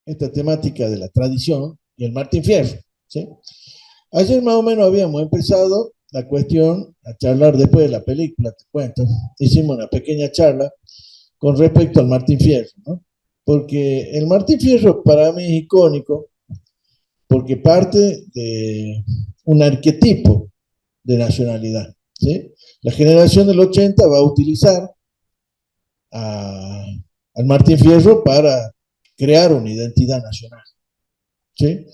esta temática de la tradición y el Martín Fierro, ¿sí? Ayer más o menos habíamos empezado la cuestión a charlar después de la película, te cuento. Hicimos una pequeña charla con respecto al Martín Fierro, ¿no? Porque el Martín Fierro para mí es icónico porque parte de un arquetipo de nacionalidad, ¿sí? La generación del 80 va a utilizar a, al Martín Fierro para crear una identidad nacional, ¿sí?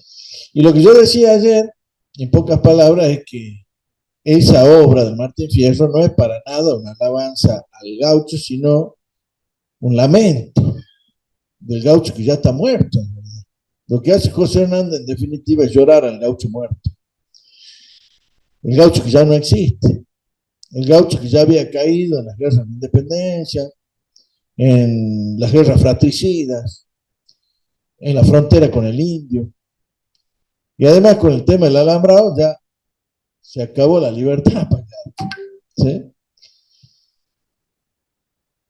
Y lo que yo decía ayer, en pocas palabras, es que esa obra de Martín Fierro no es para nada una alabanza al gaucho, sino un lamento del gaucho que ya está muerto. Lo que hace José Hernández en definitiva es llorar al gaucho muerto, el gaucho que ya no existe, el gaucho que ya había caído en las guerras de independencia, en las guerras fratricidas, en la frontera con el indio, y además con el tema del alambrado ya se acabó la libertad para el gaucho, ¿sí?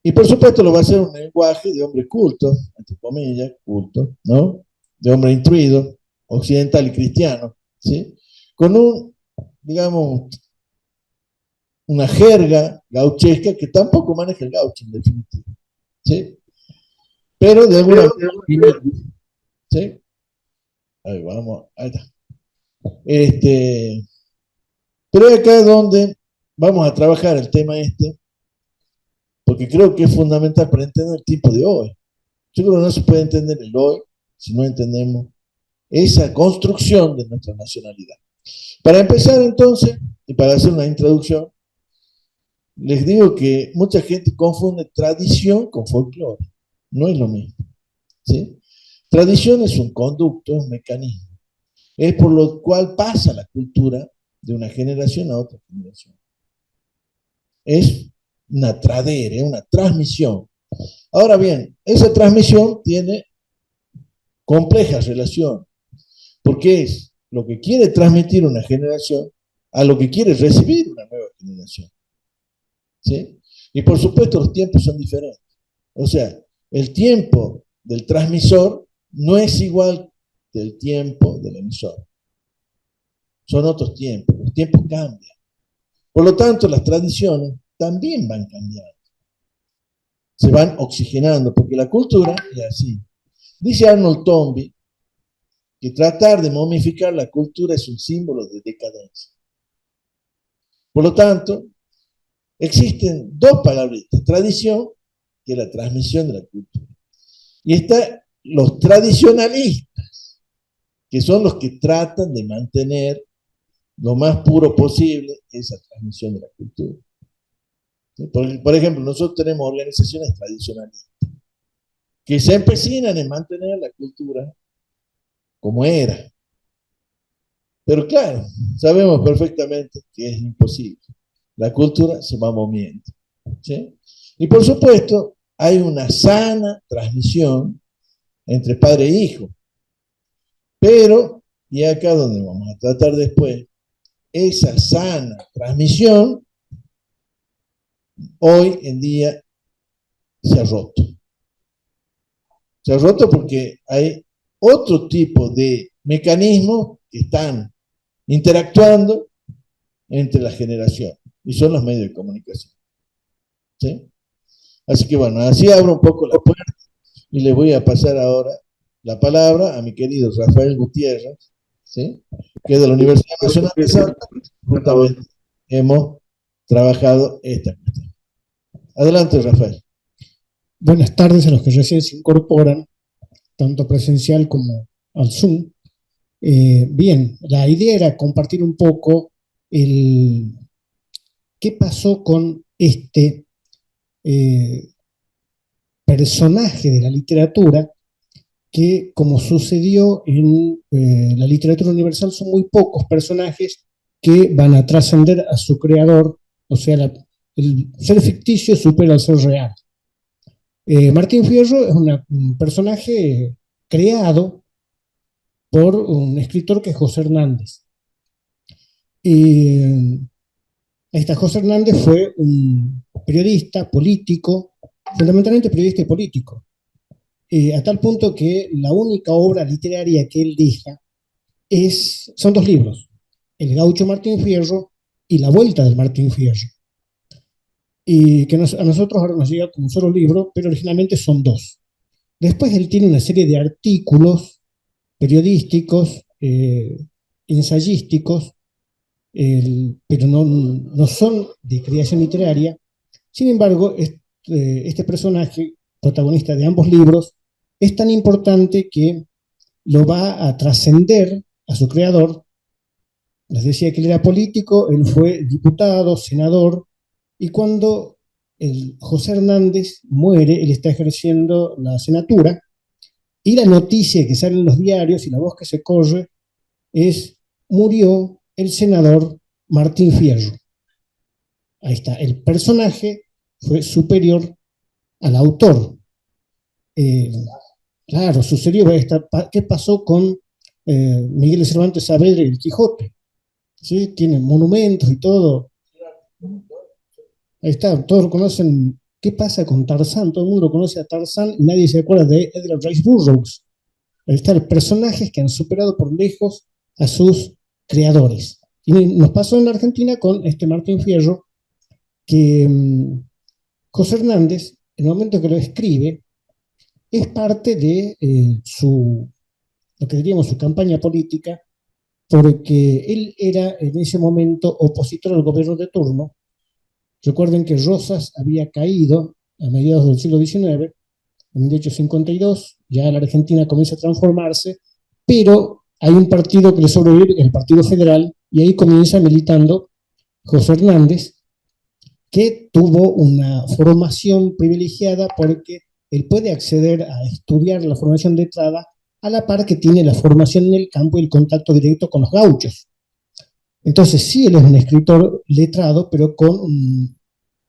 Y por supuesto lo va a hacer un lenguaje de hombre culto, entre comillas, culto, ¿no? De hombre instruido, occidental y cristiano, ¿sí? Con un, digamos, una jerga gauchesca que tampoco maneja el gaucho en definitiva, ¿sí? Pero de alguna manera, ¿sí? Ahí vamos, ahí está. Pero acá es donde vamos a trabajar el tema porque creo que es fundamental para entender el tipo de hoy. Yo creo que no se puede entender el hoy si no entendemos esa construcción de nuestra nacionalidad. Para empezar entonces, y para hacer una introducción, les digo que mucha gente confunde tradición con folclore. No es lo mismo, ¿sí? Tradición es un conducto, un mecanismo. Es por lo cual pasa la cultura de una generación a otra generación. Es una tradera, es una transmisión. Ahora bien, esa transmisión tiene complejas relaciones, porque es lo que quiere transmitir una generación a lo que quiere recibir una nueva generación, ¿sí? Y por supuesto los tiempos son diferentes. O sea, el tiempo del transmisor no es igual del tiempo del emisor. Son otros tiempos, los tiempos cambian. Por lo tanto, las tradiciones también van cambiando, se van oxigenando, porque la cultura es así. Dice Arnold Toynbee que tratar de momificar la cultura es un símbolo de decadencia. Por lo tanto, existen dos palabritas: tradición, que es la transmisión de la cultura, y está los tradicionalistas, que son los que tratan de mantener lo más puro posible esa transmisión de la cultura. Por ejemplo, nosotros tenemos organizaciones tradicionalistas que se empecinan en mantener la cultura como era. Pero claro, sabemos perfectamente que es imposible. La cultura se va moviendo, ¿sí? Y por supuesto, hay una sana transmisión entre padre e hijo. Pero, y acá donde vamos a tratar después, esa sana transmisión hoy en día se ha roto. Se ha roto porque hay otro tipo de mecanismos que están interactuando entre las generaciones y son los medios de comunicación, ¿sí? Así que bueno, así abro un poco la puerta y le voy a pasar ahora la palabra a mi querido Rafael Gutiérrez, ¿sí? Que es de la Universidad Nacional de Salta, justamente hemos trabajado esta cuestión. Adelante, Rafael. Buenas tardes a los que recién se incorporan, tanto presencial como al Zoom. Bien, la idea era compartir un poco el, qué pasó con este eh, personaje de la literatura que, como sucedió en la literatura universal, son muy pocos personajes que van a trascender a su creador, o sea, el ser ficticio supera al ser real. Martín Fierro es un personaje creado por un escritor que es José Hernández. Y esta José Hernández fue un periodista político, fundamentalmente periodista y político. a tal punto que la única obra literaria que él deja son dos libros, El gaucho Martín Fierro y La vuelta del Martín Fierro, y que a nosotros ahora nos llega como un solo libro, pero originalmente son dos. Después él tiene una serie de artículos periodísticos, ensayísticos, pero no son de creación literaria. Sin embargo, este personaje, protagonista de ambos libros, es tan importante que lo va a trascender a su creador. Les decía que él era político, él fue diputado, senador, y cuando José Hernández muere, él está ejerciendo la senatura, y la noticia que sale en los diarios y la voz que se corre es: murió el senador Martín Fierro. Ahí está, el personaje fue superior al autor. Claro, sucedió ¿qué pasó con Miguel de Cervantes Saavedra y el Quijote? ¿Sí? Tiene monumentos y todo. Ahí está, todos conocen. ¿Qué pasa con Tarzán? Todo el mundo conoce a Tarzán y nadie se acuerda de Edgar Rice Burroughs. Ahí están personajes que han superado por lejos a sus creadores. Y nos pasó en la Argentina con este Martín Fierro, que José Hernández, en el momento que lo escribe, es parte de lo que diríamos su campaña política, porque él era en ese momento opositor al gobierno de turno. Recuerden que Rosas había caído a mediados del siglo XIX, en 1852, ya la Argentina comienza a transformarse, pero hay un partido que le sobrevive, el Partido Federal, y ahí comienza militando José Hernández, que tuvo una formación privilegiada porque él puede acceder a estudiar la formación letrada a la par que tiene la formación en el campo y el contacto directo con los gauchos. Entonces sí, él es un escritor letrado, pero con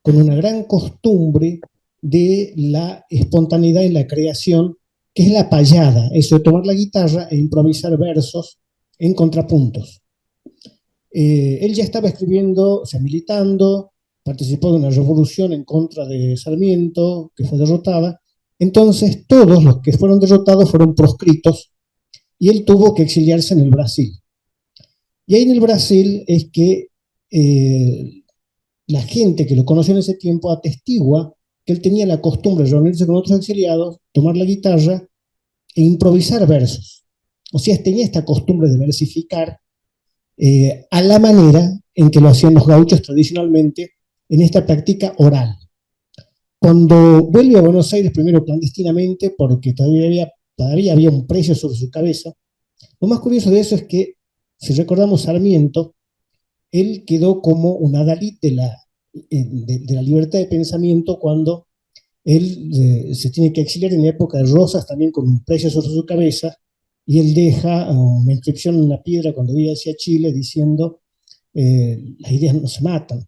una gran costumbre de la espontaneidad en la creación, que es la payada, eso de tomar la guitarra e improvisar versos en contrapuntos. Él ya estaba escribiendo, o sea, militando, participó de una revolución en contra de Sarmiento, que fue derrotada. Entonces, todos los que fueron derrotados fueron proscritos y él tuvo que exiliarse en el Brasil. Y ahí en el Brasil es que la gente que lo conoció en ese tiempo atestigua que él tenía la costumbre de reunirse con otros exiliados, tomar la guitarra e improvisar versos. O sea, tenía esta costumbre de versificar a la manera en que lo hacían los gauchos tradicionalmente en esta práctica oral. Cuando vuelve a Buenos Aires, primero clandestinamente, porque todavía había un precio sobre su cabeza, lo más curioso de eso es que, si recordamos Sarmiento, él quedó como un adalid de la libertad de pensamiento cuando él se tiene que exiliar en la época de Rosas, también con un precio sobre su cabeza, y él deja una inscripción en una piedra cuando vive hacia Chile diciendo: las ideas no se matan,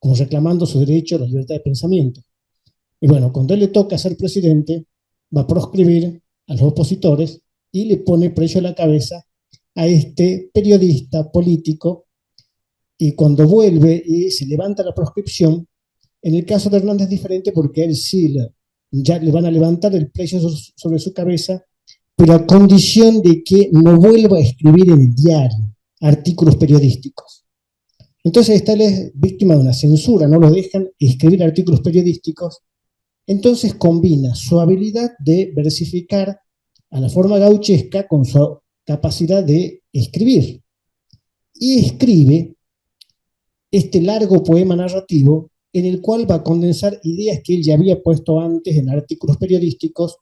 como reclamando su derecho a la libertad de pensamiento. Y bueno, cuando él le toca ser presidente, va a proscribir a los opositores y le pone precio a la cabeza a este periodista político, y cuando vuelve y se levanta la proscripción, en el caso de Hernández es diferente porque a él sí ya le van a levantar el precio sobre su cabeza, pero a condición de que no vuelva a escribir en el diario artículos periodísticos. Entonces esta es víctima de una censura, no lo dejan escribir artículos periodísticos. Entonces combina su habilidad de versificar a la forma gauchesca con su capacidad de escribir. Y escribe este largo poema narrativo en el cual va a condensar ideas que él ya había puesto antes en artículos periodísticos,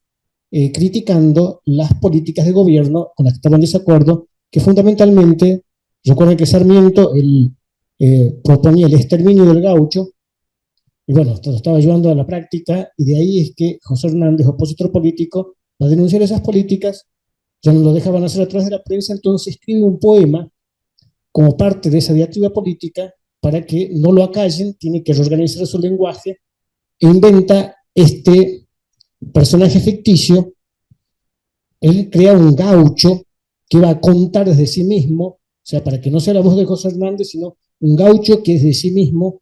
criticando las políticas de gobierno con las que estaban en desacuerdo, que fundamentalmente, recuerden que Sarmiento él, proponía el exterminio del gaucho, y bueno, esto lo estaba ayudando a la práctica, y de ahí es que José Hernández, opositor político, va a denunciar esas políticas, ya no lo dejaban hacer a través de la prensa, entonces escribe un poema como parte de esa diatriba política para que no lo acallen, tiene que reorganizar su lenguaje e inventa este personaje ficticio. Él crea un gaucho que va a contar desde sí mismo, o sea, para que no sea la voz de José Hernández, sino un gaucho que desde sí mismo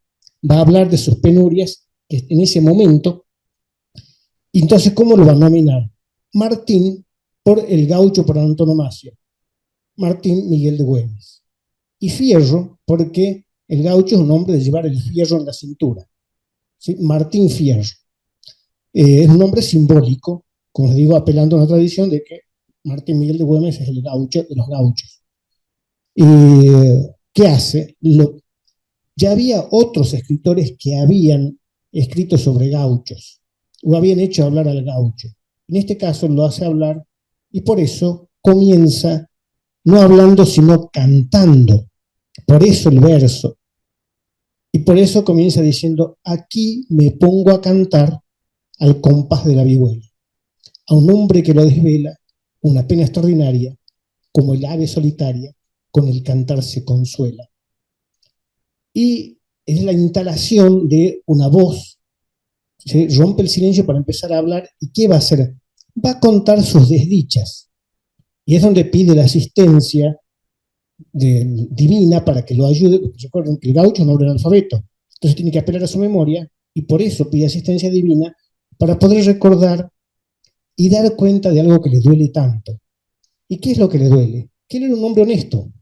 va a hablar de sus penurias en ese momento. Y entonces, ¿cómo lo va a nominar? Martín por el gaucho por antonomasia, Martín Miguel de Güemes. Y Fierro, porque el gaucho es un hombre de llevar el fierro en la cintura. ¿Sí? Martín Fierro. Es un nombre simbólico, como les digo, apelando a una tradición de que Martín Miguel de Güemes es el gaucho de los gauchos. ¿Qué hace? Ya había otros escritores que habían escrito sobre gauchos, o habían hecho hablar al gaucho. En este caso lo hace hablar y por eso comienza no hablando sino cantando. Por eso el verso. Y por eso comienza diciendo, aquí me pongo a cantar al compás de la vihuela, a un hombre que lo desvela una pena extraordinaria, como el ave solitaria, con el cantar se consuela. Y es la instalación de una voz, se rompe el silencio para empezar a hablar, ¿y qué va a hacer? Va a contar sus desdichas. Y es donde pide la asistencia divina para que lo ayude, porque recuerden que el gaucho no habla el alfabeto, entonces tiene que apelar a su memoria, y por eso pide asistencia divina para poder recordar y dar cuenta de algo que le duele tanto. ¿Y qué es lo que le duele? Que él era un hombre honesto.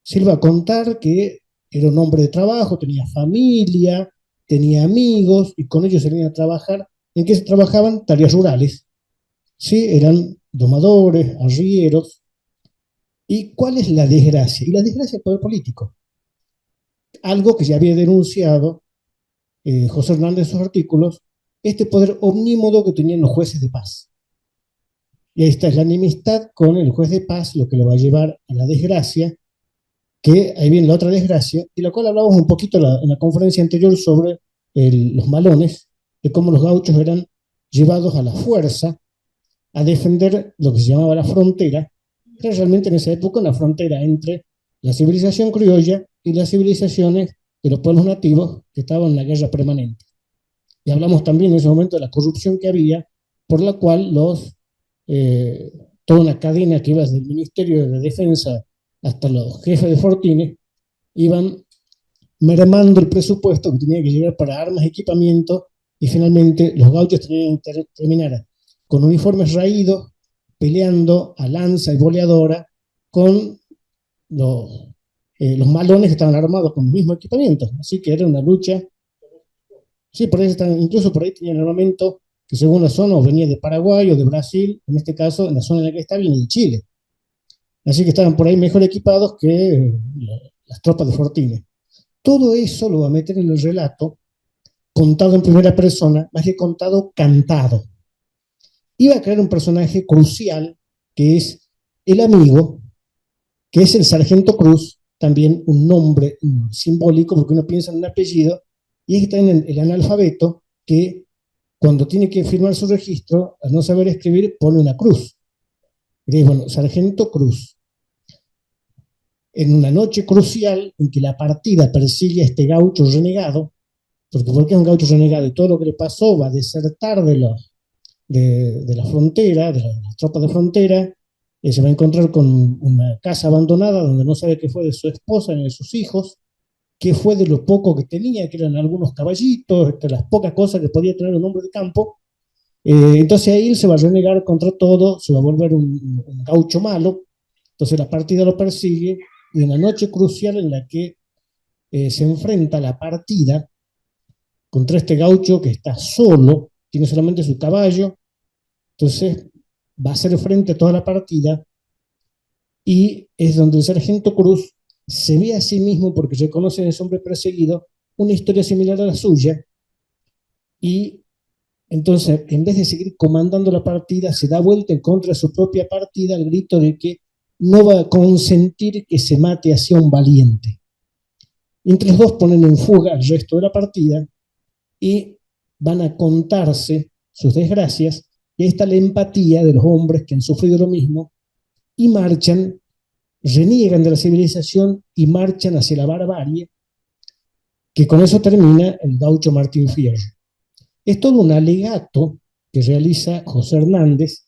Se le va a contar que era un hombre de trabajo, tenía familia, tenía amigos, y con ellos salían a trabajar. ¿En qué se trabajaban? Tareas rurales. ¿Sí? Eran domadores, arrieros. ¿Y cuál es la desgracia? Y la desgracia del poder político. Algo que ya había denunciado José Hernández en sus artículos, este poder omnímodo que tenían los jueces de paz. Y ahí está, es la enemistad con el juez de paz, lo que lo va a llevar a la desgracia, que ahí viene la otra desgracia, de la cual hablamos un poquito en la conferencia anterior sobre los malones, de cómo los gauchos eran llevados a la fuerza a defender lo que se llamaba la frontera, que era realmente en esa época una frontera entre la civilización criolla y las civilizaciones de los pueblos nativos que estaban en la guerra permanente. Y hablamos también en ese momento de la corrupción que había, por la cual eh, toda una cadena que iba desde el Ministerio de Defensa hasta los jefes de fortines, iban mermando el presupuesto que tenía que llegar para armas y equipamiento, y finalmente los gauchos tenían que terminar con uniformes raídos, peleando a lanza y boleadora con los malones que estaban armados con el mismo equipamiento. Así que era una lucha. Sí, por ahí estaban, incluso por ahí tenían armamento que según la zona o venía de Paraguay o de Brasil, en este caso, en la zona en la que está, viene de Chile. Así que estaban por ahí mejor equipados que las tropas de Fortines. Todo eso lo va a meter en el relato, contado en primera persona, más que contado, cantado. Y va a crear un personaje crucial, que es el amigo, que es el Sargento Cruz, también un nombre simbólico, porque uno piensa en un apellido, y es también el analfabeto, que cuando tiene que firmar su registro, al no saber escribir, pone una cruz. Y bueno, Sargento Cruz. En una noche crucial en que la partida persigue a este gaucho renegado, porque es un gaucho renegado y todo lo que le pasó va a desertar de la frontera, de las tropas de frontera, se va a encontrar con una casa abandonada donde no sabe qué fue de su esposa ni de sus hijos, qué fue de lo poco que tenía, que eran algunos caballitos, de las pocas cosas que podía tener un hombre de campo. Entonces ahí él se va a renegar contra todo, se va a volver un gaucho malo, entonces la partida lo persigue, y en la noche crucial en la que se enfrenta la partida contra este gaucho que está solo, tiene solamente su caballo, entonces va a hacer frente a toda la partida, y es donde el Sargento Cruz se ve a sí mismo, porque reconoce en ese hombre perseguido una historia similar a la suya, y entonces en vez de seguir comandando la partida, se da vuelta en contra de su propia partida al grito de que no va a consentir que se mate hacia un valiente. Entre los dos ponen en fuga el resto de la partida y van a contarse sus desgracias, y ahí está la empatía de los hombres que han sufrido lo mismo y marchan, reniegan de la civilización y marchan hacia la barbarie, que con eso termina el gaucho Martín Fierro. Es todo un alegato que realiza José Hernández,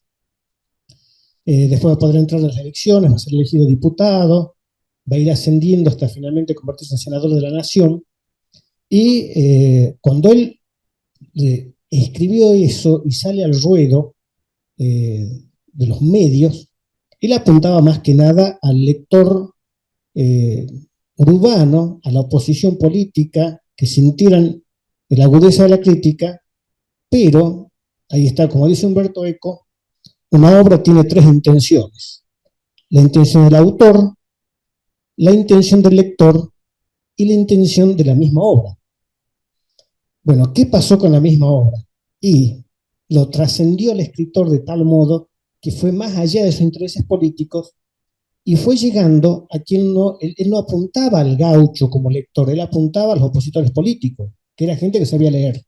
después va a poder entrar a las elecciones, va a ser elegido diputado, va a ir ascendiendo hasta finalmente convertirse en senador de la Nación, y cuando él escribió eso y sale al ruedo de los medios, él apuntaba más que nada al lector eh, urbano, a la oposición política, que sintieran la agudeza de la crítica, pero ahí está, como dice Humberto Eco, una obra tiene tres intenciones: la intención del autor, la intención del lector y la intención de la misma obra. Bueno, ¿qué pasó con la misma obra? Y lo trascendió el escritor de tal modo que fue más allá de sus intereses políticos y fue llegando a quien no, él no apuntaba al gaucho como lector, él apuntaba a los opositores políticos, que era gente que sabía leer.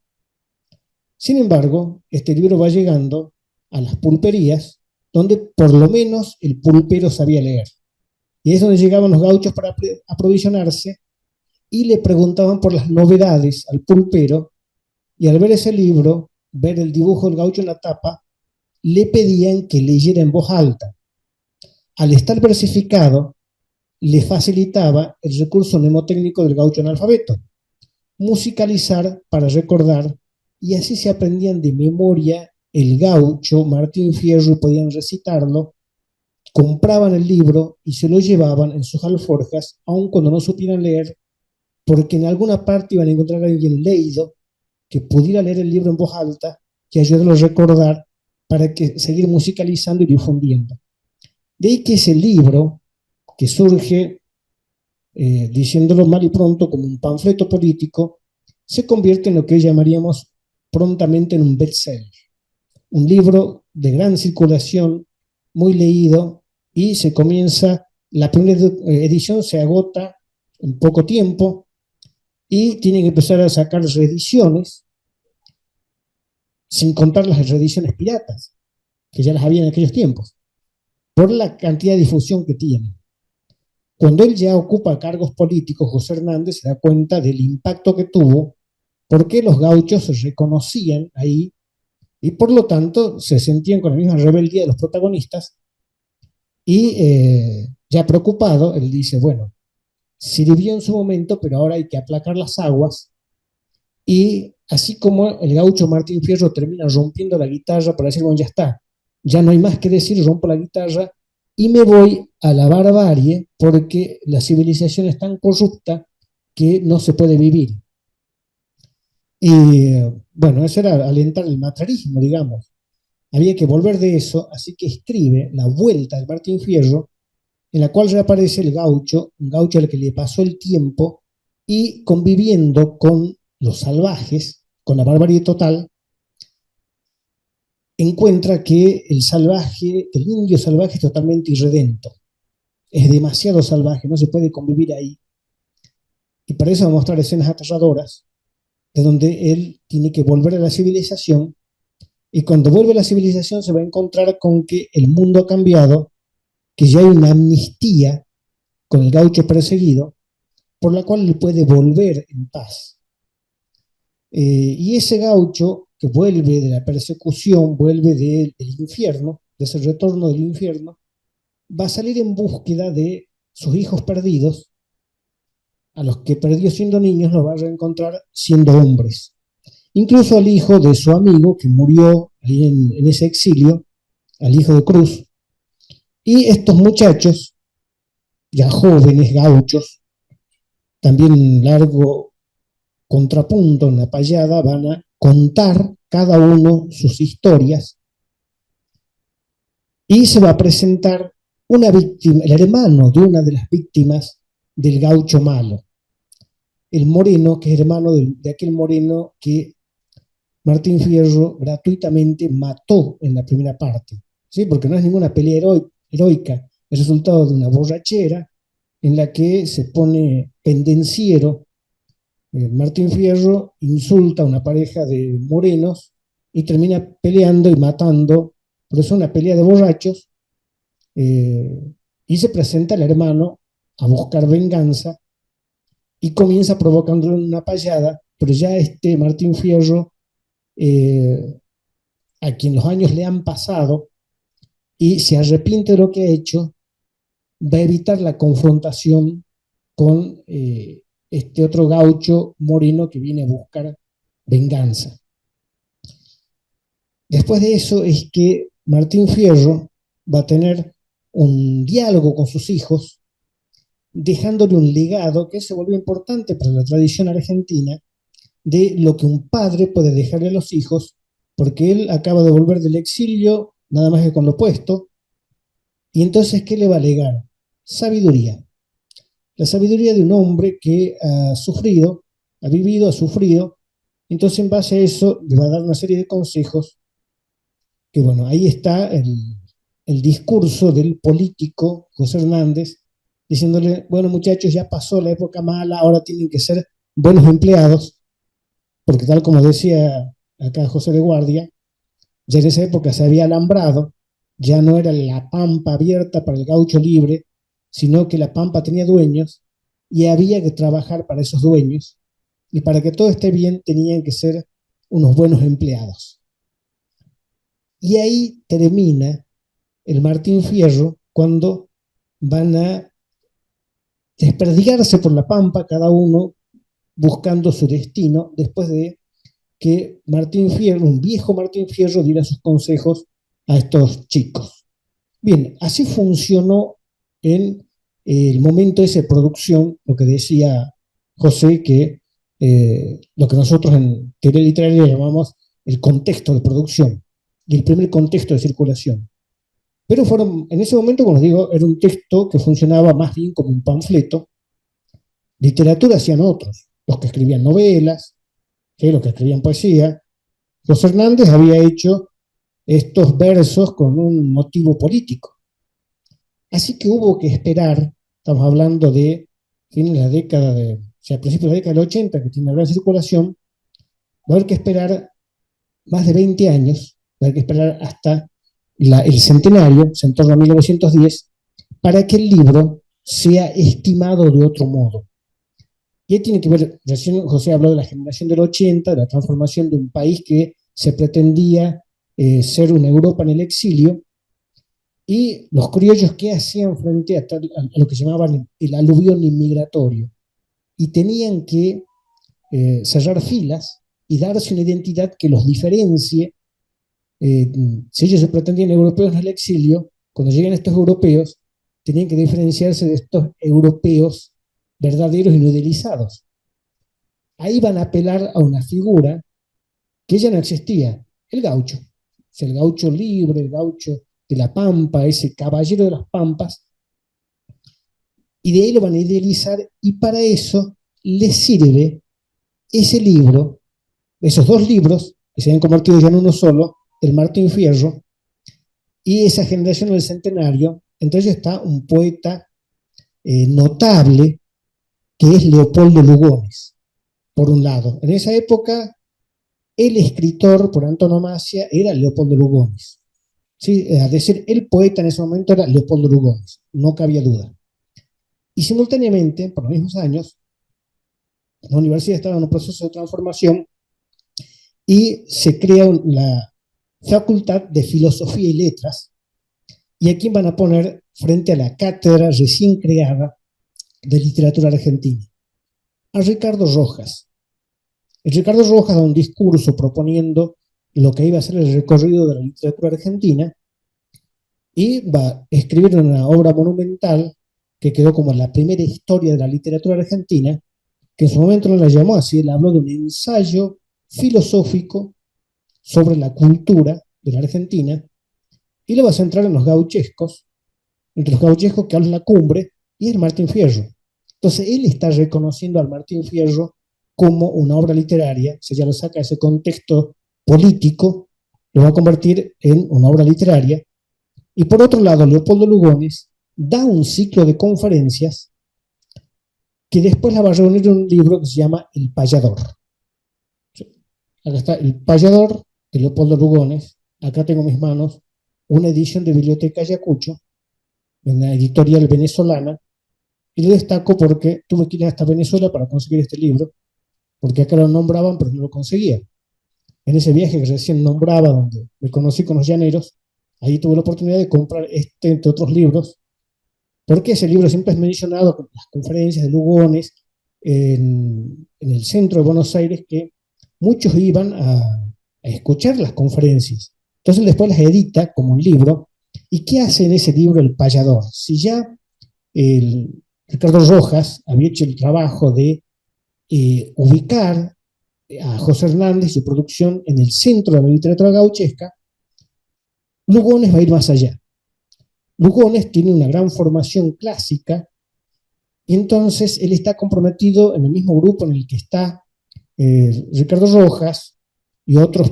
Sin embargo, este libro va llegando a las pulperías, donde por lo menos el pulpero sabía leer. Y es donde llegaban los gauchos para aprovisionarse y le preguntaban por las novedades al pulpero, y al ver ese libro, ver el dibujo del gaucho en la tapa, le pedían que leyera en voz alta. Al estar versificado, le facilitaba el recurso mnemotécnico del gaucho analfabeto, musicalizar para recordar, y así se aprendían de memoria el gaucho, Martín Fierro, y podían recitarlo, compraban el libro y se lo llevaban en sus alforjas, aun cuando no supieran leer, porque en alguna parte iban a encontrar a alguien leído que pudiera leer el libro en voz alta, que ayudarlo a recordar para que seguir musicalizando y difundiendo. De ahí que ese libro, que surge, diciéndolo mal y pronto, como un panfleto político, se convierte en lo que hoy llamaríamos prontamente en un bestseller, un libro de gran circulación, muy leído, y se comienza, la primera edición se agota en poco tiempo, y tienen que empezar a sacar reediciones, sin contar las reediciones piratas, que ya las había en aquellos tiempos, por la cantidad de difusión que tiene. Cuando él ya ocupa cargos políticos, José Hernández se da cuenta del impacto que tuvo, porque los gauchos se reconocían ahí y por lo tanto se sentían con la misma rebeldía de los protagonistas, y ya preocupado, él dice, bueno, sirvió en su momento, pero ahora hay que aplacar las aguas. Y así como el gaucho Martín Fierro termina rompiendo la guitarra para decir, bueno, ya está, ya no hay más que decir, rompo la guitarra y me voy a la barbarie porque la civilización es tan corrupta que no se puede vivir. Y bueno, eso era alentar el matrarismo, digamos. Había que volver de eso, así que escribe La Vuelta de Martín Fierro, en la cual reaparece el gaucho, un gaucho al que le pasó el tiempo y conviviendo con los salvajes, con la barbarie total, encuentra que el salvaje, el indio salvaje es totalmente irredento, es demasiado salvaje, no se puede convivir ahí. Y para eso va a mostrar escenas aterradoras, de donde él tiene que volver a la civilización, y cuando vuelve a la civilización se va a encontrar con que el mundo ha cambiado, que ya hay una amnistía con el gaucho perseguido, por la cual él puede volver en paz. Y ese gaucho que vuelve de la persecución, vuelve del infierno, de ese retorno del infierno, va a salir en búsqueda de sus hijos perdidos, a los que perdió siendo niños los va a reencontrar siendo hombres. Incluso al hijo de su amigo que murió ahí en ese exilio, al hijo de Cruz. Y estos muchachos, ya jóvenes gauchos, también largo contrapunto en la payada, van a contar cada uno sus historias, y se va a presentar una víctima, el hermano de una de las víctimas del gaucho malo, el moreno, que es hermano de aquel moreno que Martín Fierro gratuitamente mató en la primera parte, ¿sí? Porque no es ninguna pelea heroica, es resultado de una borrachera en la que se pone pendenciero. Martín Fierro insulta a una pareja de morenos y termina peleando y matando, pero es una pelea de borrachos, y se presenta el hermano a buscar venganza y comienza provocándolo en una payada, pero ya este Martín Fierro, a quien los años le han pasado y se arrepiente de lo que ha hecho, va a evitar la confrontación con este otro gaucho moreno que viene a buscar venganza. Después de eso es que Martín Fierro va a tener un diálogo con sus hijos, dejándole un legado que se volvió importante para la tradición argentina de lo que un padre puede dejarle a los hijos, porque él acaba de volver del exilio, nada más que con lo opuesto, y entonces, ¿qué le va a legar? Sabiduría. La sabiduría de un hombre que ha sufrido, ha vivido, ha sufrido, entonces en base a eso le va a dar una serie de consejos, que bueno, ahí está el discurso del político José Hernández, diciéndole, bueno muchachos, ya pasó la época mala, ahora tienen que ser buenos empleados, porque tal como decía acá José de Guardia, ya en esa época se había alambrado, ya no era la pampa abierta para el gaucho libre, sino que la pampa tenía dueños y había que trabajar para esos dueños, y para que todo esté bien tenían que ser unos buenos empleados. Y ahí termina el Martín Fierro cuando van a desperdigarse por la pampa, cada uno buscando su destino, después de que Martín Fierro, un viejo Martín Fierro, diera sus consejos a estos chicos. Bien, así funcionó en el momento ese de producción, lo que decía José, que lo que nosotros en teoría literaria llamamos el contexto de producción y el primer contexto de circulación. Pero fueron, en ese momento, como les digo, era un texto que funcionaba más bien como un panfleto. Literatura hacían otros, los que escribían novelas, ¿sí? Los que escribían poesía. José Hernández había hecho estos versos con un motivo político. Así que hubo que esperar, estamos hablando de fines de la década de, o sea, principios de la década del 80, que tiene una gran circulación, va a haber que esperar más de 20 años, va a haber que esperar hasta el centenario, en torno a 1910, para que el libro sea estimado de otro modo. Y ahí tiene que ver, recién José habló de la generación del 80, de la transformación de un país que se pretendía ser una Europa en el exilio, y los criollos que hacían frente a lo que llamaban el aluvión inmigratorio. Y tenían que cerrar filas y darse una identidad que los diferencie. Si ellos se pretendían europeos en el exilio, cuando llegan estos europeos, tenían que diferenciarse de estos europeos verdaderos y no idealizados. Ahí van a apelar a una figura que ya no existía, el gaucho. O sea, el gaucho libre, el gaucho de la pampa, ese caballero de las pampas, y de ahí lo van a idealizar, y para eso les sirve ese libro, esos dos libros, que se han convertido ya en uno solo, el Martín Fierro, y esa generación del centenario. Entre ellos está un poeta notable, que es Leopoldo Lugones, por un lado. En esa época, el escritor por antonomasia era Leopoldo Lugones. ¿Sí? Es decir, el poeta en ese momento era Leopoldo Lugones, no cabía duda. Y simultáneamente, por los mismos años, la universidad estaba en un proceso de transformación y se crea la Facultad de Filosofía y Letras, y aquí van a poner frente a la cátedra recién creada de literatura argentina a Ricardo Rojas. El Ricardo Rojas da un discurso proponiendo lo que iba a ser el recorrido de la literatura argentina, y va a escribir una obra monumental que quedó como la primera historia de la literatura argentina, que en su momento no la llamó así. Él habló de un ensayo filosófico sobre la cultura de la Argentina, y lo va a centrar en los gauchescos, entre los gauchescos que hablan la cumbre, y el Martín Fierro. Entonces él está reconociendo al Martín Fierro como una obra literaria, se ya lo saca de ese contexto político, lo va a convertir en una obra literaria. Y por otro lado, Leopoldo Lugones da un ciclo de conferencias que después la va a reunir en un libro que se llama El Payador. Acá está El Payador de Leopoldo Lugones. Acá tengo en mis manos una edición de Biblioteca Ayacucho, una editorial venezolana, y lo destaco porque tuve que ir hasta Venezuela para conseguir este libro, porque acá lo nombraban, pero no lo conseguía. En ese viaje que recién nombraba, donde me conocí con los llaneros, ahí tuve la oportunidad de comprar este, entre otros libros, porque ese libro siempre es mencionado con las conferencias de Lugones en el centro de Buenos Aires, que muchos iban a escuchar las conferencias. Entonces después las edita como un libro. ¿Y qué hace en ese libro El Payador? Si ya Ricardo Rojas había hecho el trabajo de ubicar a José Hernández y su producción en el centro de la literatura gauchesca, Lugones va a ir más allá. Lugones tiene una gran formación clásica y entonces él está comprometido en el mismo grupo en el que está Ricardo Rojas y otros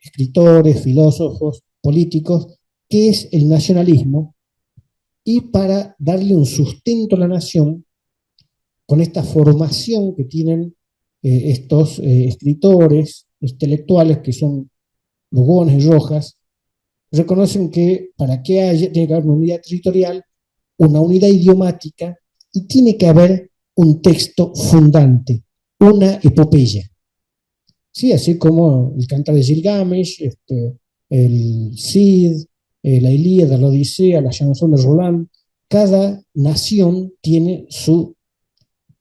escritores, filósofos, políticos, que es el nacionalismo, y para darle un sustento a la nación, con esta formación que tienen estos escritores, intelectuales, que son Lugones y Rojas, reconocen que para que haya, tiene que haber una unidad territorial, una unidad idiomática, y tiene que haber un texto fundante, una epopeya. Sí, así como el Cantar de Gilgamesh, el Cid, la Ilíada, la Odisea, la Chanson de Roland. Cada nación tiene su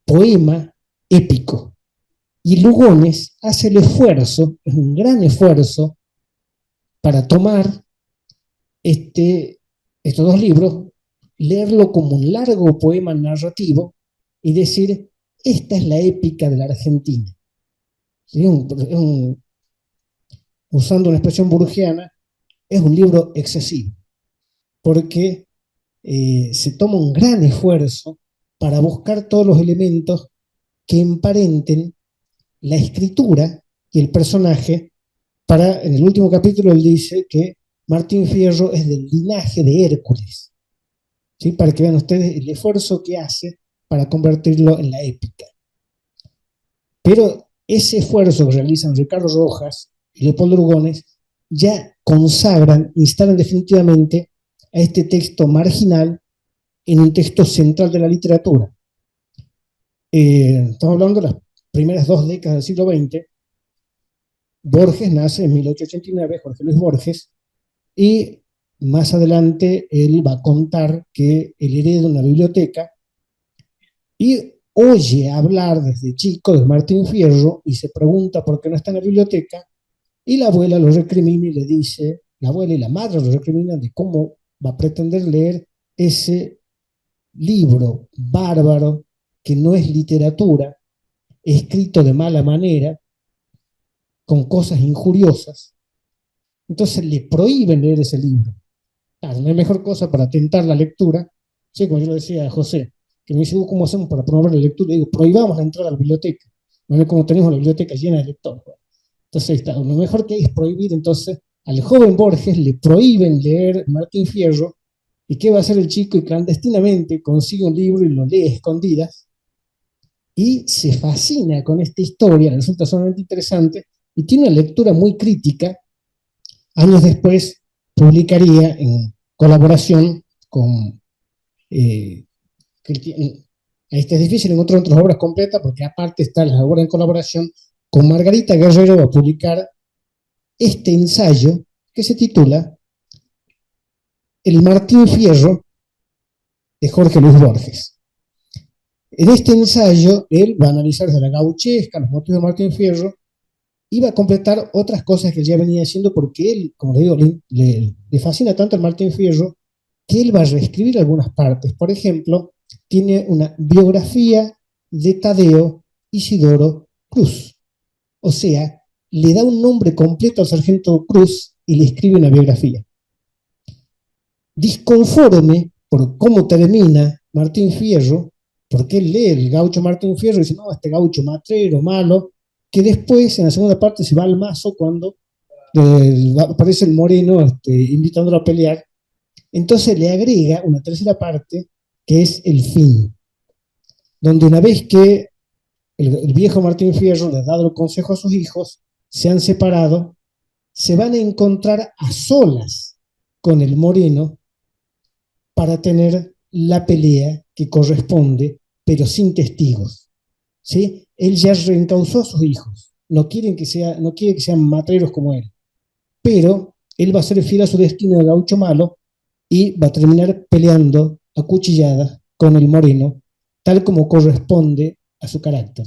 poema épico. Y Lugones hace el esfuerzo, es un gran esfuerzo, para tomar estos dos libros, leerlo como un largo poema narrativo y decir, esta es la épica de la Argentina. ¿Sí? Usando una expresión burgiana, es un libro excesivo, porque se toma un gran esfuerzo para buscar todos los elementos que emparenten la escritura y el personaje. En el último capítulo él dice que Martín Fierro es del linaje de Hércules, ¿sí? Para que vean ustedes el esfuerzo que hace para convertirlo en la épica. Pero ese esfuerzo que realizan Ricardo Rojas y Leopoldo Lugones ya consagran, instalan definitivamente a este texto marginal en un texto central de la literatura. Estamos hablando de las primeras 2 décadas del siglo XX. Borges nace en 1889, Jorge Luis Borges, y más adelante él va a contar que él hereda una biblioteca y oye hablar desde chico de Martín Fierro y se pregunta por qué no está en la biblioteca, y la abuela lo recrimina y le dice, la abuela y la madre lo recriminan de cómo va a pretender leer ese libro bárbaro que no es literatura, escrito de mala manera, con cosas injuriosas. Entonces le prohíben leer ese libro. Claro, no hay mejor cosa para tentar la lectura. Sí, como yo le decía a José, que me dice, ¿cómo hacemos para promover la lectura? Le digo, prohibamos la entrada a la biblioteca. No, como tenemos la biblioteca llena de lectores. Entonces, está, lo mejor que hay es prohibir. Entonces, al joven Borges le prohíben leer Martín Fierro. ¿Y qué va a hacer el chico? Y clandestinamente consigue un libro y lo lee a escondidas. Y se fascina con esta historia, resulta sumamente interesante, y tiene una lectura muy crítica. Años después publicaría en colaboración con este es difícil encontrar otras obras completas porque aparte está la obra en colaboración con Margarita Guerrero, va a publicar este ensayo que se titula El Martín Fierro de Jorge Luis Borges. En este ensayo él va a analizar desde la gauchesca, los motivos de Martín Fierro, y va a completar otras cosas que él ya venía haciendo porque él, como le digo, le fascina tanto el Martín Fierro que él va a reescribir algunas partes. Por ejemplo, tiene una biografía de Tadeo Isidoro Cruz. O sea, le da un nombre completo al sargento Cruz y le escribe una biografía. Disconforme por cómo termina Martín Fierro, porque él lee el gaucho Martín Fierro y dice, no, este gaucho matrero, malo, que después en la segunda parte se va al mazo cuando aparece el moreno invitándolo a pelear. Entonces le agrega una tercera parte que es el fin, donde una vez que el viejo Martín Fierro le ha dado el consejo a sus hijos, se han separado, se van a encontrar a solas con el moreno para tener la pelea que corresponde, pero sin testigos. ¿Sí? Él ya reencauzó a sus hijos, no quiere que sean matreros como él, pero él va a ser fiel a su destino de gaucho malo y va a terminar peleando a cuchilladas con el moreno, tal como corresponde a su carácter.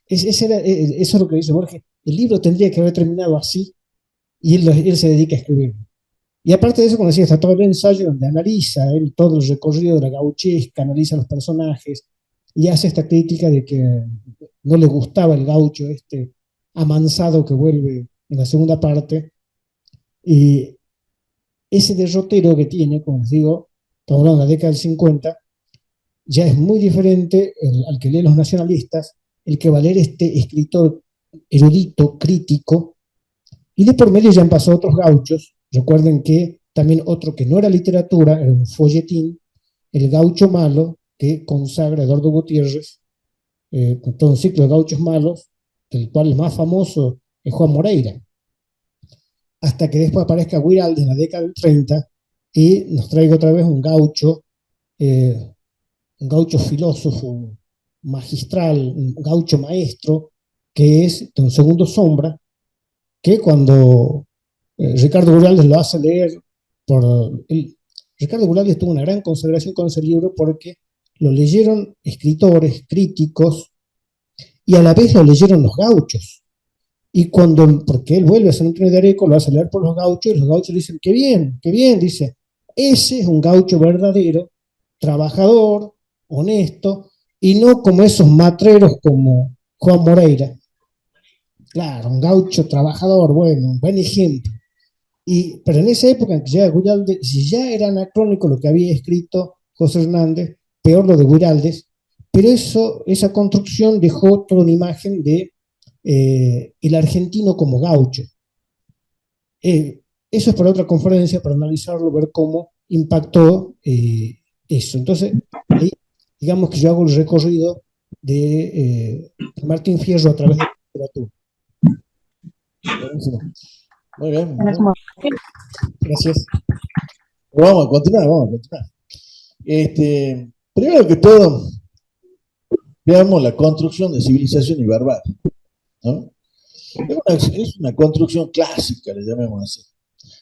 Eso es lo que dice Borges. El libro tendría que haber terminado así, y él se dedica a escribir. Y aparte de eso, como decía, está todo el ensayo donde analiza él todo el recorrido de la gauchesca, analiza los personajes y hace esta crítica de que no le gustaba el gaucho este amansado que vuelve en la segunda parte. Y ese derrotero que tiene, como les digo, estamos hablando de la década del 50, ya es muy diferente al que lee los nacionalistas, el que va a leer este escritor erudito, crítico, y de por medio ya han pasado otros gauchos. Recuerden que también otro que no era literatura, era un folletín, El Gaucho Malo, que consagra Eduardo Gutiérrez, con todo un ciclo de gauchos malos, del cual el más famoso es Juan Moreira, hasta que después aparezca Guiraldes en la década del 30 y nos traiga otra vez eh, un gaucho filósofo magistral, un gaucho maestro, que es Don Segundo Sombra, que cuando Ricardo Guraldes lo hace leer Ricardo Guraldes tuvo una gran consagración con ese libro porque lo leyeron escritores, críticos, y a la vez lo leyeron los gauchos. Y porque él vuelve a San Antonio de Areco, lo hace leer por los gauchos, y los gauchos le dicen, qué bien, dice, ese es un gaucho verdadero, trabajador, honesto, y no como esos matreros como Juan Moreira. Claro, un gaucho trabajador, bueno, un buen ejemplo. Pero en esa época en que llega Guraldes, si ya era anacrónico lo que había escrito José Hernández, peor lo de Guraldes, pero esa construcción dejó toda una imagen de el argentino como gaucho. Eso es para otra conferencia, para analizarlo, ver cómo impactó eso. Entonces, ahí, digamos que yo hago el recorrido de Martín Fierro a través de la literatura. Buenísimo. Muy bien. Gracias. Vamos a continuar. Primero que todo, veamos la construcción de civilización y barbarie, ¿no? Es una construcción clásica, le llamamos así.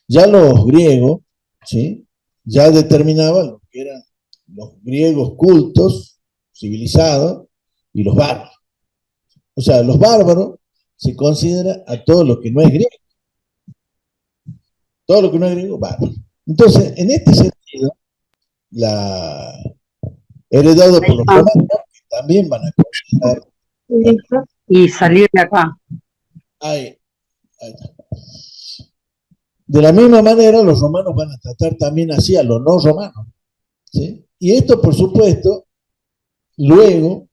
Ya los griegos, ¿sí? Ya determinaban lo que eran los griegos cultos, civilizados, y los bárbaros. O sea, los bárbaros se considera a todo lo que no es griego. Todo lo que no es griego, bárbaro. Entonces, en este sentido, heredado por los romanos, que también van a considerar. Y salir de acá. Ahí está. De la misma manera, los romanos van a tratar también así a los no romanos, ¿sí? Y esto, por supuesto, luego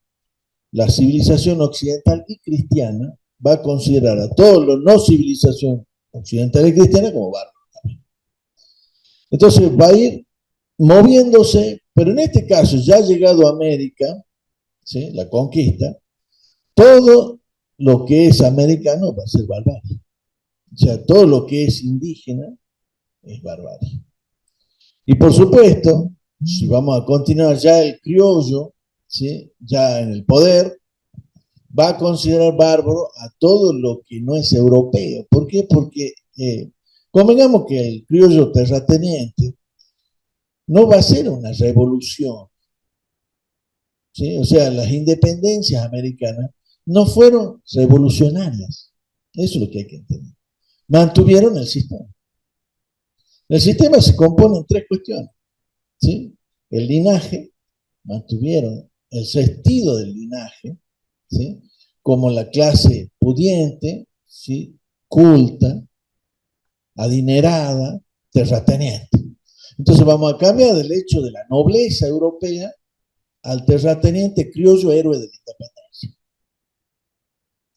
la civilización occidental y cristiana va a considerar a todos los no civilización occidental y cristiana como bárbaros también. Entonces va a ir moviéndose, pero en este caso ya ha llegado a América, ¿sí? La conquista, todo lo que es americano va a ser barbarie. O sea, todo lo que es indígena es barbarie. Y por supuesto, si vamos a continuar ya el criollo, ¿sí? Ya en el poder, va a considerar bárbaro a todo lo que no es europeo. ¿Por qué? Porque convengamos que el criollo terrateniente no va a ser una revolución, ¿sí? O sea, las independencias americanas no fueron revolucionarias. Eso es lo que hay que entender. Mantuvieron el sistema. El sistema se compone en tres cuestiones, ¿sí? El linaje, mantuvieron el sentido del linaje, ¿sí? Como la clase pudiente, ¿sí? Culta, adinerada, terrateniente. Entonces vamos a cambiar del hecho de la nobleza europea al terrateniente criollo héroe de la independencia,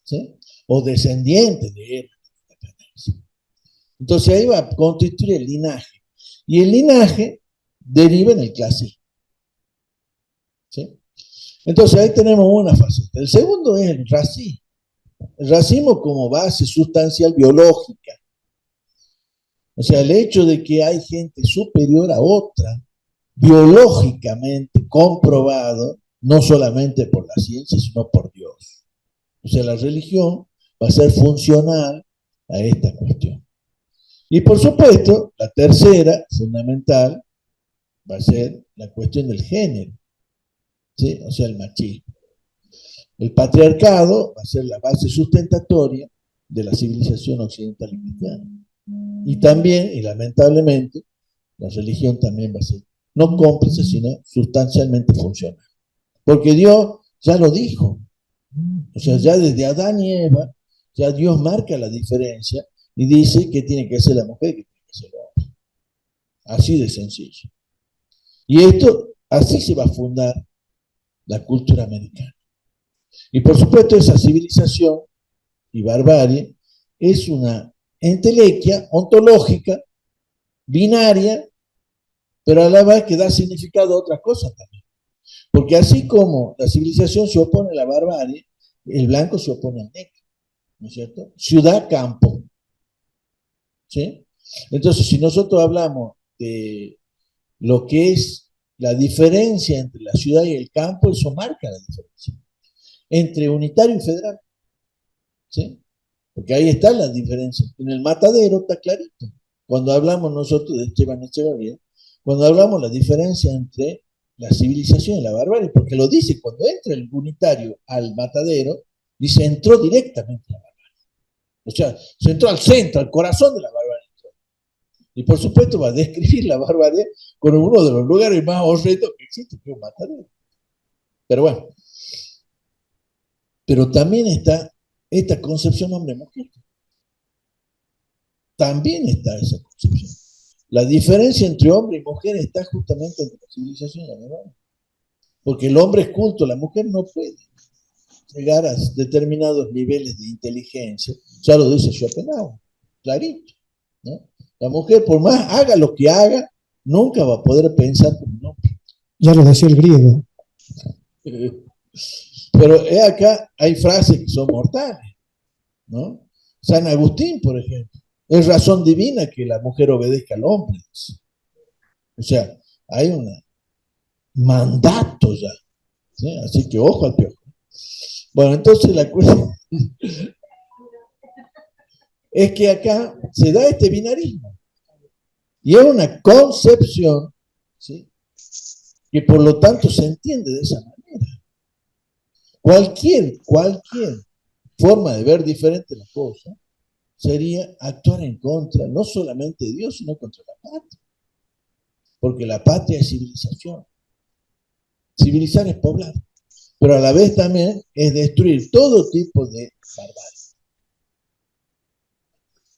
¿sí? O descendiente de héroe de la independencia. Entonces ahí va a constituir el linaje. Y el linaje deriva en el clasismo, ¿sí? Entonces ahí tenemos una faceta. El segundo es el racismo. El racismo como base sustancial biológica. O sea, el hecho de que hay gente superior a otra, biológicamente comprobado, no solamente por la ciencia, sino por Dios. O sea, la religión va a ser funcional a esta cuestión. Y por supuesto, la tercera, fundamental, va a ser la cuestión del género, ¿sí? O sea, el machismo. El patriarcado va a ser la base sustentatoria de la civilización occidental y cristiana. Y también, y lamentablemente, la religión también va a ser no cómplice, sino sustancialmente funcional. Porque Dios ya lo dijo. O sea, ya desde Adán y Eva, ya Dios marca la diferencia y dice que tiene que ser la mujer, que tiene que ser el hombre. Así de sencillo. Y esto, así se va a fundar la cultura americana. Y por supuesto, esa civilización y barbarie es una entelequia ontológica, binaria, pero a la vez que da significado a otras cosas también. Porque así como la civilización se opone a la barbarie, el blanco se opone al negro, ¿no es cierto? Ciudad, campo, ¿sí? Entonces, si nosotros hablamos de lo que es la diferencia entre la ciudad y el campo, eso marca la diferencia entre unitario y federal, ¿sí? Porque ahí está la diferencia. En el matadero está clarito. Cuando hablamos nosotros de Esteban Echeverría, cuando hablamos la diferencia entre la civilización y la barbarie, porque lo dice, cuando entra el unitario al matadero, dice, entró directamente a la barbarie. O sea, se entró al centro, al corazón de la barbarie. Y por supuesto va a describir la barbarie con uno de los lugares más horrendos que existe, que es un matadero. Pero bueno, pero también está esta concepción hombre-mujer. También está esa concepción. La diferencia entre hombre y mujer está justamente entre la civilización y la barbarie. Porque el hombre es culto, la mujer no puede llegar a determinados niveles de inteligencia. Ya lo dice Schopenhauer, clarito, ¿no? La mujer, por más haga lo que haga, nunca va a poder pensar como un hombre. Ya lo decía el griego. Pero acá hay frases que son mortales, ¿no? San Agustín, por ejemplo, es razón divina que la mujer obedezca al hombre. O sea, hay un mandato ya, ¿sí? Así que ojo al piojo. Bueno, entonces la cuestión es que acá se da este binarismo y es una concepción, ¿sí?, que por lo tanto se entiende de esa manera. Cualquier forma de ver diferente la cosa sería actuar en contra, no solamente de Dios, sino contra la patria. Porque la patria es civilización. Civilizar es poblar, pero a la vez también es destruir todo tipo de barbarie.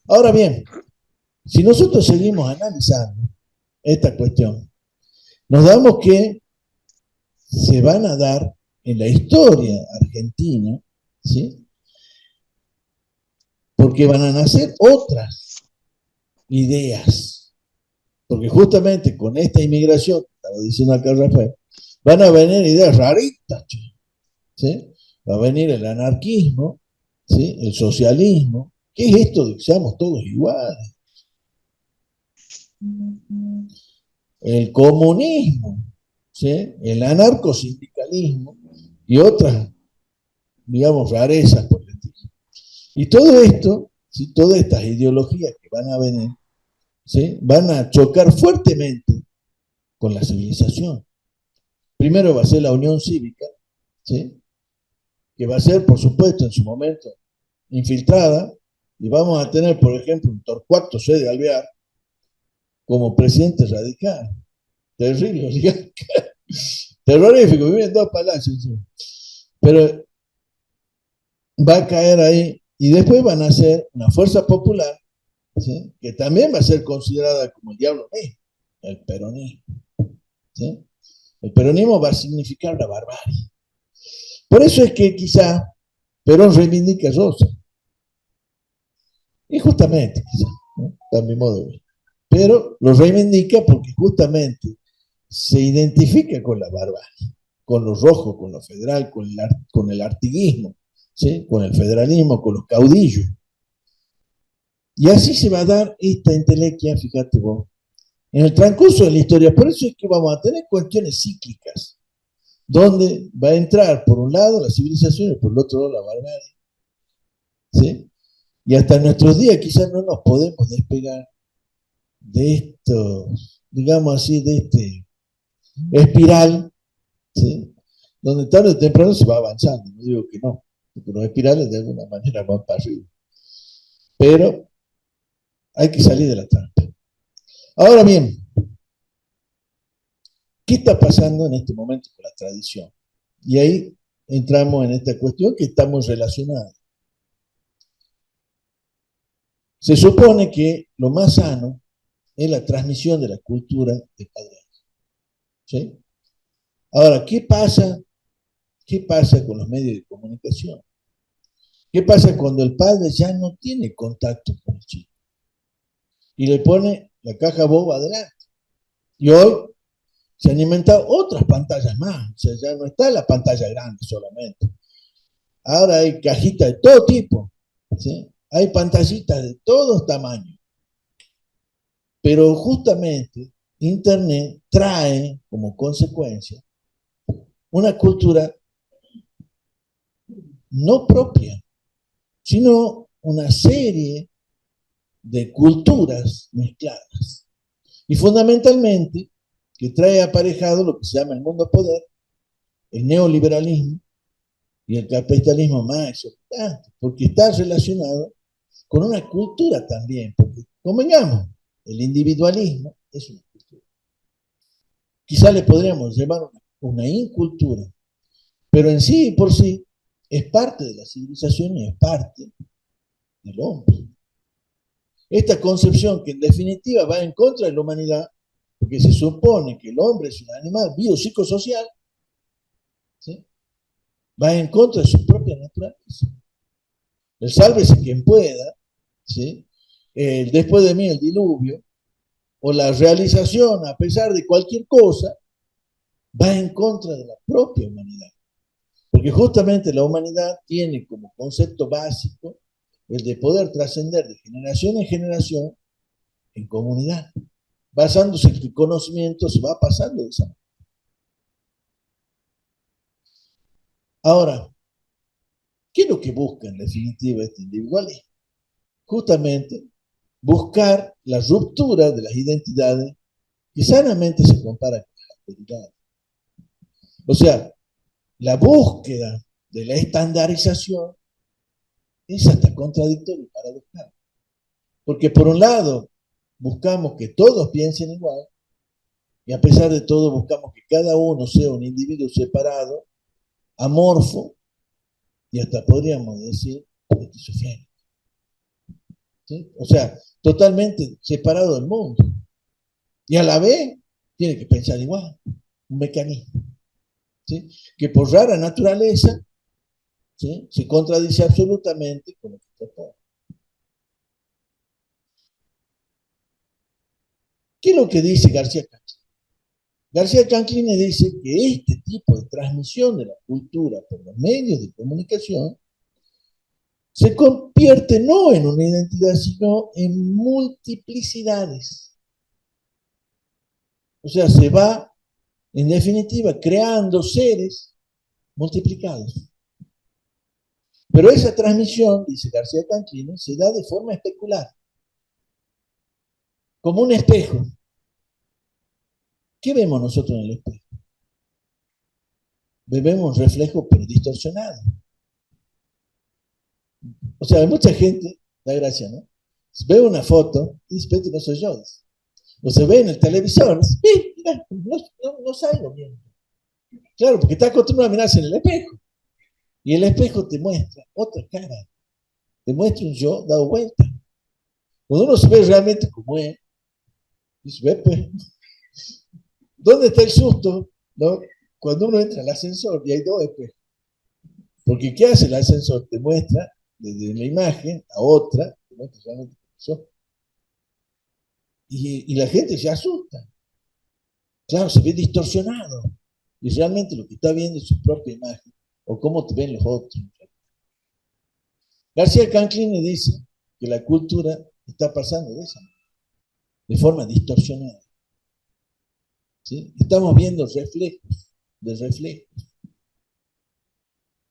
Ahora bien, si nosotros seguimos analizando esta cuestión, nos damos que se van a dar en la historia argentina, ¿sí?, porque van a nacer otras ideas. Porque justamente con esta inmigración, estaba diciendo acá Rafael, van a venir ideas raritas, ¿sí? Va a venir el anarquismo, ¿sí?, el socialismo. ¿Qué es esto de que seamos todos iguales? El comunismo, ¿sí?, el anarcosindicalismo y otras, digamos, rarezas por el estilo. Y todo esto, ¿sí?, todas estas ideologías que van a venir, ¿sí?, van a chocar fuertemente con la civilización. Primero va a ser la Unión Cívica, ¿sí?, que va a ser, por supuesto, en su momento infiltrada, y vamos a tener, por ejemplo, un Torcuato C. de Alvear como presidente radical. Terrible, terrorífico, vive en dos palacios. ¿Sí? Pero va a caer ahí, y después van a ser una fuerza popular, ¿sí?, que también va a ser considerada como el diablo mismo, el peronismo. ¿Sí? El peronismo va a significar la barbarie. Por eso es que quizá Perón reivindica a Rosa. Injustamente, quizá, ¿no?, a mi modo de ver. Pero lo reivindica porque justamente se identifica con la barbarie, con lo rojo, con lo federal, con el artiguismo, ¿sí?, con el federalismo, con los caudillos. Y así se va a dar esta entelequia, fíjate vos, en el transcurso de la historia. Por eso es que vamos a tener cuestiones cíclicas, donde va a entrar por un lado la civilización y por el otro lado la barbarie, ¿sí? Y hasta nuestros días quizás no nos podemos despegar de esto, digamos así, de este espiral, ¿sí?, donde tarde o temprano se va avanzando. No digo que no, porque los espirales de alguna manera van para arriba. Pero Hay que salir de la trampa. Ahora bien, ¿qué está pasando en este momento con la tradición? Y ahí entramos en esta cuestión que estamos relacionados. Se supone que lo más sano es la transmisión de la cultura de padre a hijo, ¿sí? Ahora, ¿qué pasa? ¿Qué pasa con los medios de comunicación? ¿Qué pasa cuando el padre ya no tiene contacto con el chico y le pone la caja boba adelante? Y hoy se han inventado otras pantallas más, o sea, ya no está la pantalla grande solamente. Ahora hay cajitas de todo tipo, ¿sí? Hay pantallitas de todos tamaños. Pero justamente Internet trae como consecuencia una cultura no propia, sino una serie de culturas mezcladas. Y fundamentalmente, que trae aparejado lo que se llama el mundo poder, el neoliberalismo y el capitalismo más exorbitante, porque está relacionado con una cultura también, porque convengamos, el individualismo es una cultura. Quizá le podríamos llamar una incultura, pero en sí y por sí es parte de la civilización y es parte del hombre. Esta concepción que en definitiva va en contra de la humanidad, porque se supone que el hombre es un animal biopsicosocial, ¿sí? Va en contra de su propia naturaleza. El sálvese quien pueda, ¿sí? Después de mí el diluvio, o la realización a pesar de cualquier cosa, va en contra de la propia humanidad. Porque justamente la humanidad tiene como concepto básico el de poder trascender de generación en generación en comunidad, basándose en que el conocimiento se va pasando de esa manera. Ahora, ¿qué es lo que busca en definitiva este individualismo? Justamente buscar la ruptura de las identidades que sanamente se comparan con las alteridades. O sea, la búsqueda de la estandarización es hasta contradictorio y paradojal. Porque por un lado, buscamos que todos piensen igual, y a pesar de todo buscamos que cada uno sea un individuo separado, amorfo, y hasta podríamos decir esquizofrénico, ¿sí? O sea, totalmente separado del mundo. Y a la vez tiene que pensar igual, un mecanismo, ¿sí? Que por rara naturaleza, ¿sí? Se contradice absolutamente con lo que propone. ¿Qué es lo que dice García Canclini? García Canclini dice que este tipo de transmisión de la cultura por los medios de comunicación se convierte no en una identidad, sino en multiplicidades. O sea, se va, en definitiva, creando seres multiplicados. Pero esa transmisión, dice García Canclini, se da de forma especular, como un espejo. ¿Qué vemos nosotros en el espejo? Vemos un reflejo, pero distorsionado. O sea, hay mucha gente, da gracia, ¿no? Ve una foto y dice, este no soy yo. O se ve en el televisor, dice, mira, no salgo bien. Claro, porque está acostumbrado a mirarse en el espejo. Y el espejo te muestra otra cara, te muestra un yo dado vuelta. Cuando uno se ve realmente como es, dice, ve pues, ¿dónde está el susto? ¿No? Cuando uno entra al ascensor y hay dos espejos. Porque ¿qué hace el ascensor? Te muestra desde la imagen a otra, te muestra realmente cómo sos. Y la gente se asusta. Claro, se ve distorsionado. Y realmente lo que está viendo es su propia imagen o cómo te ven los otros. García Canclini dice que la cultura está pasando de esa manera, de forma distorsionada. ¿Sí? Estamos viendo reflejos de reflejos.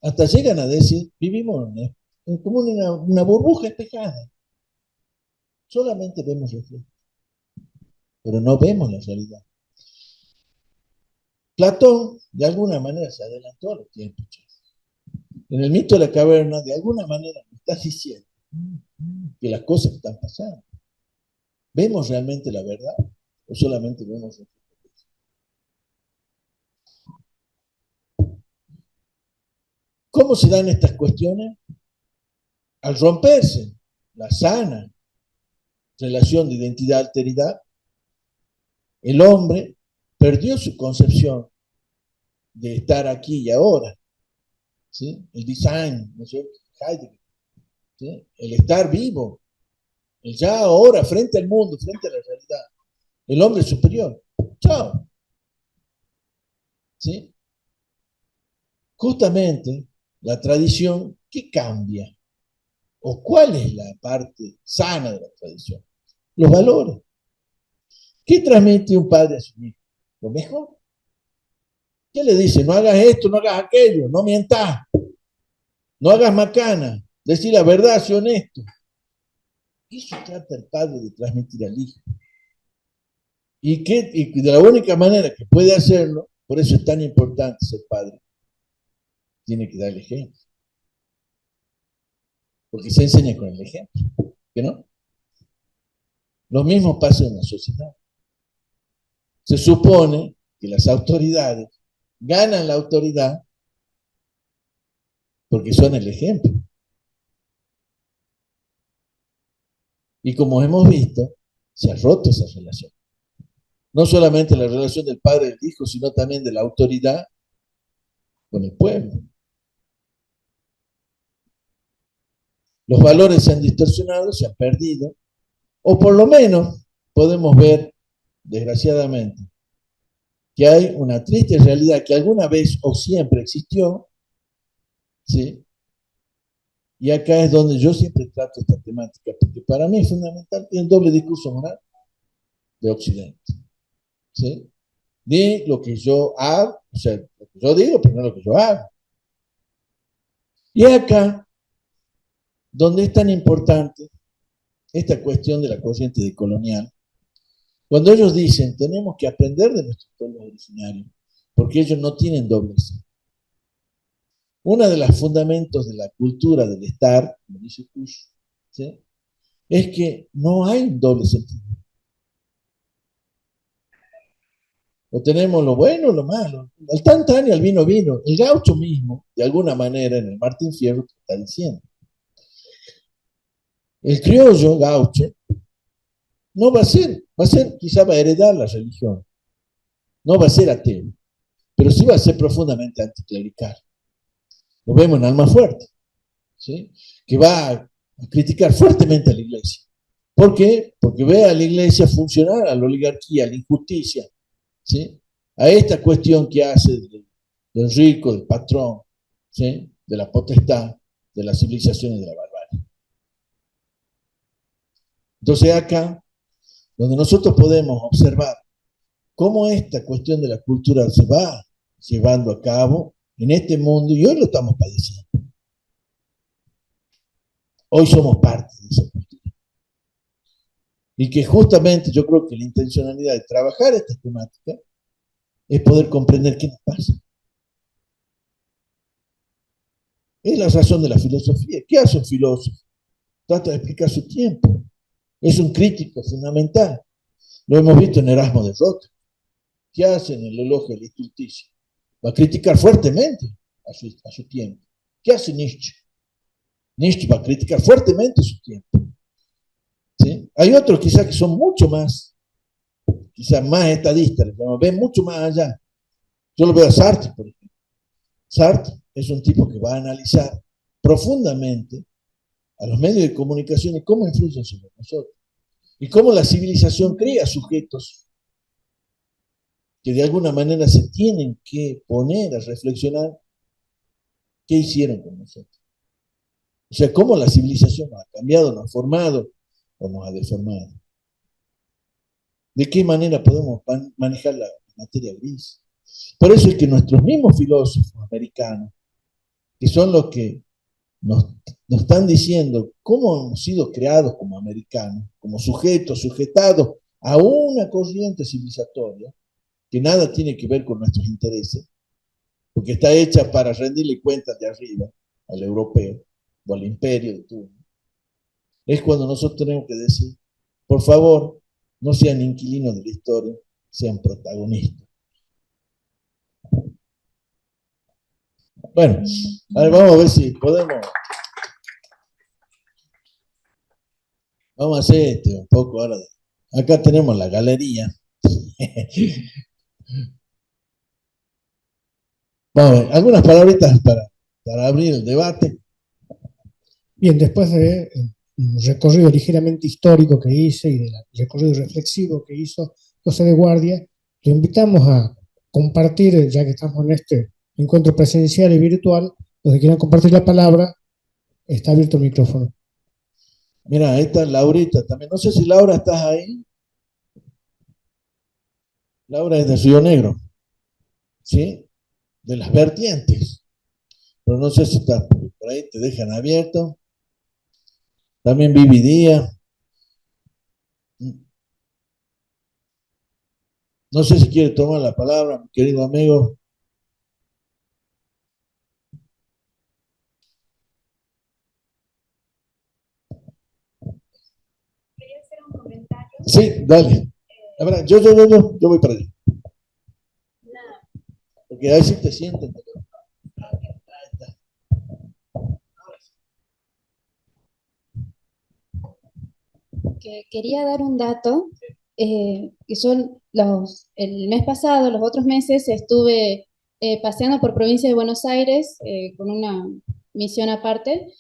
Hasta llegan a decir, vivimos como una burbuja espejada. Solamente vemos reflejos, pero no vemos la realidad. Platón, de alguna manera, se adelantó a los tiempos. En el mito de la caverna, de alguna manera, me está diciendo que las cosas están pasando. ¿Vemos realmente la verdad? ¿O solamente vemos? ¿Cómo se dan estas cuestiones? Al romperse la sana relación de identidad-alteridad, el hombre perdió su concepción de estar aquí y ahora, ¿sí? El design, ¿no es cierto? Heidegger, ¿sí? El estar vivo, el ya ahora, frente al mundo, frente a la realidad. El hombre superior. Chao. ¿Sí? Justamente la tradición, ¿qué cambia? ¿O cuál es la parte sana de la tradición? Los valores. ¿Qué transmite un padre a su hijo? Lo mejor. ¿Qué le dice? No hagas esto, no hagas aquello, no mientas, no hagas macana, decir la verdad, sé honesto. Eso trata el padre de transmitir al hijo. Y de la única manera que puede hacerlo, por eso es tan importante ser padre, tiene que dar el ejemplo. Porque se enseña con el ejemplo. ¿Que no? Lo mismo pasa en la sociedad. Se supone que las autoridades ganan la autoridad porque son el ejemplo. Y como hemos visto, se ha roto esa relación. No solamente la relación del padre y del hijo, sino también de la autoridad con el pueblo. Los valores se han distorsionado, se han perdido, o por lo menos podemos ver, desgraciadamente, que hay una triste realidad que alguna vez o siempre existió, ¿sí? Y acá es donde yo siempre trato esta temática, porque para mí es fundamental el doble discurso moral de Occidente, ¿sí? De lo que yo hago, o sea, lo que yo digo, pero no lo que yo hago. Y acá, donde es tan importante esta cuestión de la corriente decolonial, cuando ellos dicen, tenemos que aprender de nuestros pueblos originarios, porque ellos no tienen dobles. Uno de los fundamentos de la cultura del estar, como dice Kush, ¿sí? Es que no hay un doble sentido. O tenemos lo bueno o lo malo. Al tan y al vino vino. El gaucho mismo, de alguna manera, en el Martín Fierro, está diciendo. El criollo gaucho no va a ser, quizá va a heredar la religión. No va a ser ateo, pero sí va a ser profundamente anticlerical. Lo vemos en Almafuerte, ¿sí? Que va a criticar fuertemente a la iglesia. ¿Por qué? Porque ve a la iglesia funcionar, a la oligarquía, a la injusticia, ¿sí? A esta cuestión que hace del rico, del patrón, ¿sí? De la potestad, de las civilizaciones de la barbarie. Entonces acá, donde nosotros podemos observar cómo esta cuestión de la cultura se va llevando a cabo en este mundo, y hoy lo estamos padeciendo. Hoy somos parte de esa cultura. Y que justamente yo creo que la intencionalidad de trabajar esta temática es poder comprender qué nos pasa. Es la razón de la filosofía. ¿Qué hace un filósofo? Trata de explicar su tiempo. Es un crítico fundamental. Lo hemos visto en Erasmo de Rotterdam. ¿Qué hace en el elogio del estulticio? Va a criticar fuertemente a su tiempo. ¿Qué hace Nietzsche? Nietzsche va a criticar fuertemente su tiempo. ¿Sí? Hay otros quizás que son mucho más, quizás más estadistas, ven mucho más allá. Yo lo veo a Sartre, por ejemplo. Sartre es un tipo que va a analizar profundamente a los medios de comunicación y cómo influyen sobre nosotros. Y cómo la civilización crea sujetos que de alguna manera se tienen que poner a reflexionar qué hicieron con nosotros. O sea, cómo la civilización nos ha cambiado, nos ha formado o nos ha deformado. ¿De qué manera podemos manejar la materia gris? Por eso es que nuestros mismos filósofos americanos, que son los que nos están diciendo cómo hemos sido creados como americanos, como sujetos, sujetados a una corriente civilizatoria que nada tiene que ver con nuestros intereses, porque está hecha para rendirle cuentas de arriba al europeo o al imperio de turno. Es cuando nosotros tenemos que decir, por favor, no sean inquilinos de la historia, sean protagonistas. Bueno, a ver, vamos a ver si podemos. Vamos a hacer un poco ahora. Acá tenemos la galería. Vamos a ver, algunas palabritas para abrir el debate. Bien, después de un recorrido ligeramente histórico que hice y del recorrido reflexivo que hizo José de Guardia, lo invitamos a compartir, ya que estamos en este encuentro presencial y virtual, los que quieran compartir la palabra, está abierto el micrófono. Mira, ahí está Laurita también. No sé si Laura estás ahí. Laura es de Río Negro, ¿sí? De las vertientes. Pero no sé si estás por ahí, te dejan abierto. También Vivi Díaz. No sé si quiere tomar la palabra, mi querido amigo. Quería hacer un comentario. Sí, dale. A ver, yo voy para allá. Porque ahí sí te sienten. Que quería dar un dato, que yo el mes pasado, los otros meses, estuve paseando por provincia de Buenos Aires con una misión aparte,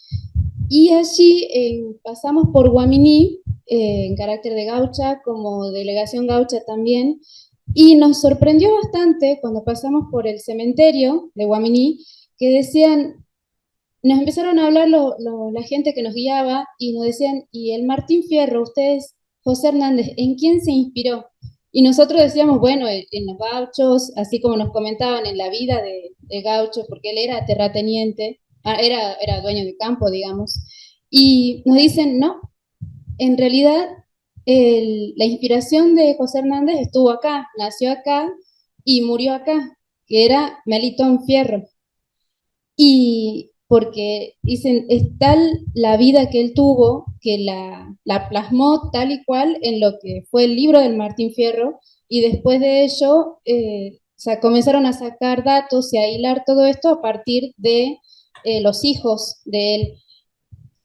y allí pasamos por Guaminí, en carácter de gaucha, como delegación gaucha también, y nos sorprendió bastante cuando pasamos por el cementerio de Guaminí, que decían, nos empezaron a hablar la gente que nos guiaba y nos decían, y el Martín Fierro, ustedes, José Hernández, ¿en quién se inspiró? Y nosotros decíamos, bueno, en los gauchos, así como nos comentaban en la vida de gaucho, porque él era terrateniente, era dueño de campo, digamos, y nos dicen, no, en realidad la inspiración de José Hernández estuvo acá, nació acá y murió acá, que era Melitón Fierro. Y porque dicen, es tal la vida que él tuvo que la plasmó tal y cual en lo que fue el libro del Martín Fierro, y después de ello comenzaron a sacar datos y a hilar todo esto a partir de los hijos de él.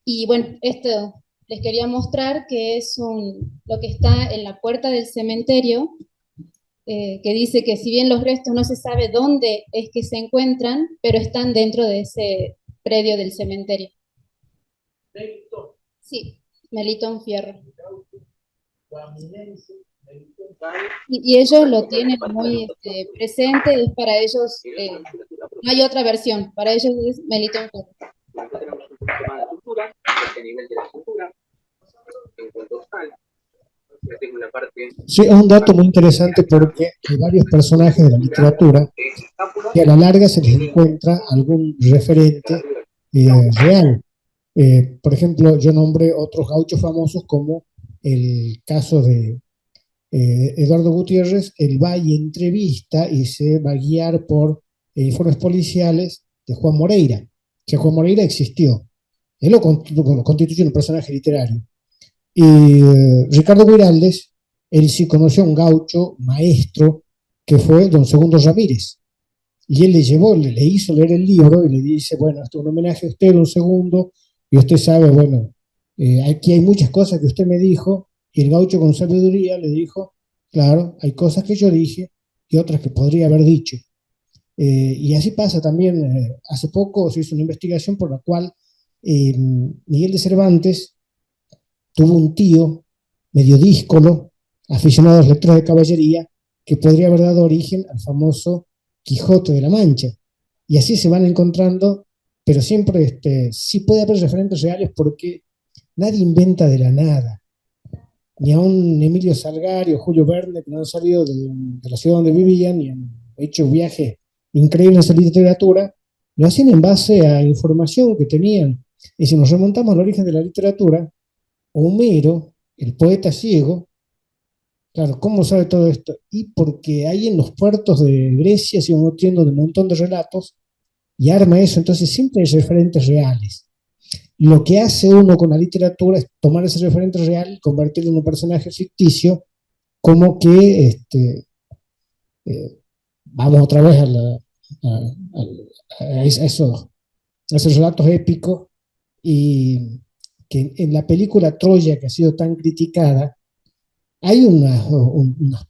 Y bueno, esto les quería mostrar que es lo que está en la puerta del cementerio, que dice que si bien los restos no se sabe dónde es que se encuentran, pero están dentro de ese predio del cementerio. Sí, Melitón Fierro. Y ellos lo tienen muy presente, es para ellos, no hay otra versión, para ellos es Melitón Fierro. Tenemos un poquito más de cultura, a nivel de la cultura, en cuanto tal. Sí, es un dato muy interesante porque hay varios personajes de la literatura que a la larga se les encuentra algún referente real. Por ejemplo, yo nombré otros gauchos famosos como el caso de Eduardo Gutiérrez. Él va y entrevista y se va a guiar por informes policiales de Juan Moreira, que Juan Moreira existió. Él lo constituye un personaje literario. Y Ricardo Guiraldes, él sí conoció a un gaucho maestro que fue don Segundo Ramírez. Y él le llevó, le hizo leer el libro y le dice, bueno, esto es un homenaje a usted, don Segundo, y usted sabe, bueno, aquí hay muchas cosas que usted me dijo, y el gaucho con sabiduría le dijo, claro, hay cosas que yo dije y otras que podría haber dicho. Y así pasa también, hace poco se hizo una investigación por la cual Miguel de Cervantes tuvo un tío medio díscolo, aficionado a los lectores de caballería, que podría haber dado origen al famoso Quijote de la Mancha. Y así se van encontrando, pero siempre sí puede haber referentes reales porque nadie inventa de la nada. Ni a un Emilio Salgari o Julio Verne, que no han salido de la ciudad donde vivían y han hecho viajes increíbles en literatura, lo hacían en base a información que tenían. Y si nos remontamos al origen de la literatura, Homero, el poeta ciego, claro, ¿cómo sabe todo esto? Y porque ahí en los puertos de Grecia se van nutriendo de un montón de relatos y arma eso, entonces siempre hay referentes reales. Lo que hace uno con la literatura es tomar ese referente real y convertirlo en un personaje ficticio como que vamos otra vez a esos relatos épicos, y que en la película Troya, que ha sido tan criticada, hay unas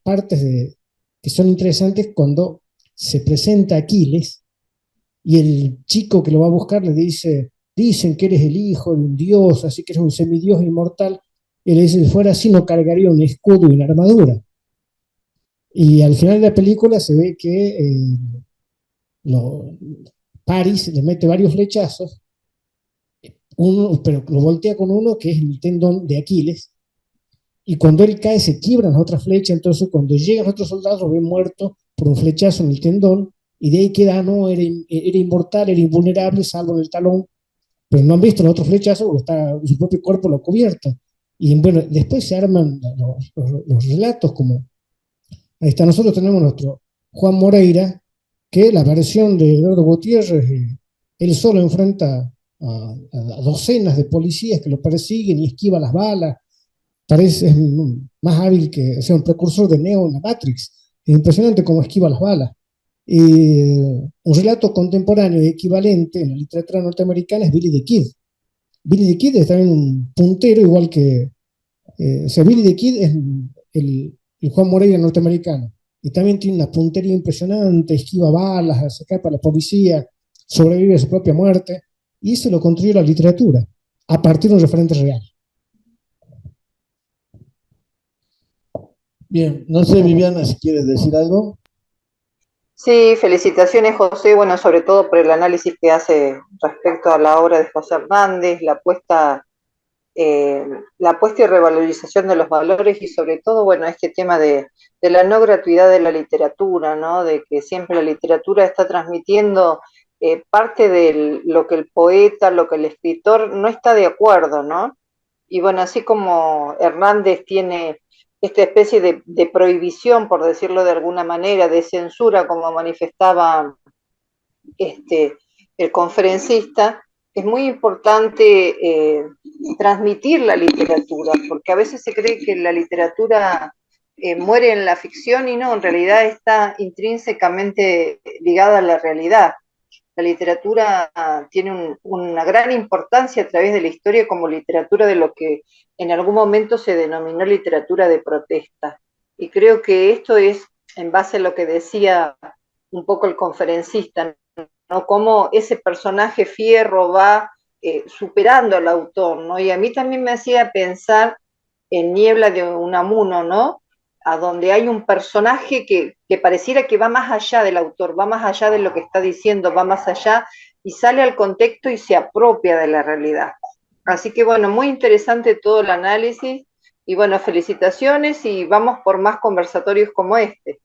partes que son interesantes cuando se presenta Aquiles y el chico que lo va a buscar le dice, dicen que eres el hijo de un dios, así que eres un semidios inmortal. Y le dice, si fuera así no cargaría un escudo y una armadura. Y al final de la película se ve que lo, Paris le mete varios flechazos, pero lo voltea con uno que es el tendón de Aquiles, y cuando él cae se quiebran las otras flechas, entonces cuando llegan otros soldados lo ven muerto por un flechazo en el tendón, y de ahí queda, no, era inmortal, era invulnerable, salvo en el talón, pero no han visto los otros flechazos porque está su propio cuerpo lo cubierto. Y bueno, después se arman los relatos como, ahí está, nosotros tenemos nuestro Juan Moreira, que la versión de Eduardo Gutiérrez, él solo enfrenta a docenas de policías que lo persiguen y esquiva las balas, parece más hábil que, o sea, un precursor de Neo en la Matrix. Es impresionante cómo esquiva las balas. Un relato contemporáneo y equivalente en la literatura norteamericana es Billy the Kid. Billy the Kid es también un puntero, igual que. O sea, Billy the Kid es el Juan Moreira norteamericano. Y también tiene una puntería impresionante, esquiva balas, se escapa a la policía, sobrevive a su propia muerte. Y eso lo construyó la literatura, a partir de un referente real. Bien, no sé, Viviana, si quieres decir algo. Sí, felicitaciones, José, bueno, sobre todo por el análisis que hace respecto a la obra de José Hernández, la apuesta y revalorización de los valores y sobre todo, bueno, este tema de la no gratuidad de la literatura, ¿no? De que siempre la literatura está transmitiendo parte de lo que el poeta, lo que el escritor no está de acuerdo, ¿no? Y bueno, así como Hernández tiene esta especie de prohibición, por decirlo de alguna manera, de censura, como manifestaba el conferencista, es muy importante transmitir la literatura, porque a veces se cree que la literatura muere en la ficción y no, en realidad está intrínsecamente ligada a la realidad. La literatura tiene una gran importancia a través de la historia como literatura de lo que en algún momento se denominó literatura de protesta. Y creo que esto es en base a lo que decía un poco el conferencista, ¿no? Cómo ese personaje Fierro va superando al autor, ¿no? Y a mí también me hacía pensar en Niebla de Unamuno, ¿no? A donde hay un personaje que pareciera que va más allá del autor, va más allá de lo que está diciendo, va más allá y sale al contexto y se apropia de la realidad. Así que bueno, muy interesante todo el análisis y bueno, felicitaciones y vamos por más conversatorios como este.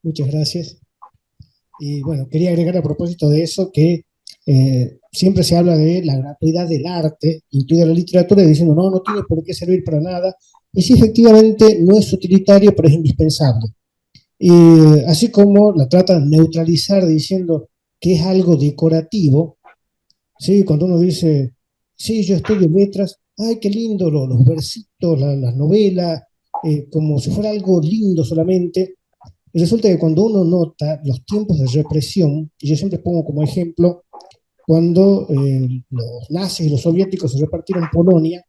Muchas gracias. Y bueno, quería agregar a propósito de eso que siempre se habla de la gratuidad del arte, incluida la literatura, diciendo no tiene por qué servir para nada. Y sí, efectivamente, no es utilitario, pero es indispensable. Así como la tratan de neutralizar diciendo que es algo decorativo, ¿sí? Cuando uno dice, sí, yo estudio letras, ay, qué lindo, los versitos, las novelas, como si fuera algo lindo solamente. Y resulta que cuando uno nota los tiempos de represión, y yo siempre pongo como ejemplo, cuando los nazis y los soviéticos se repartieron Polonia,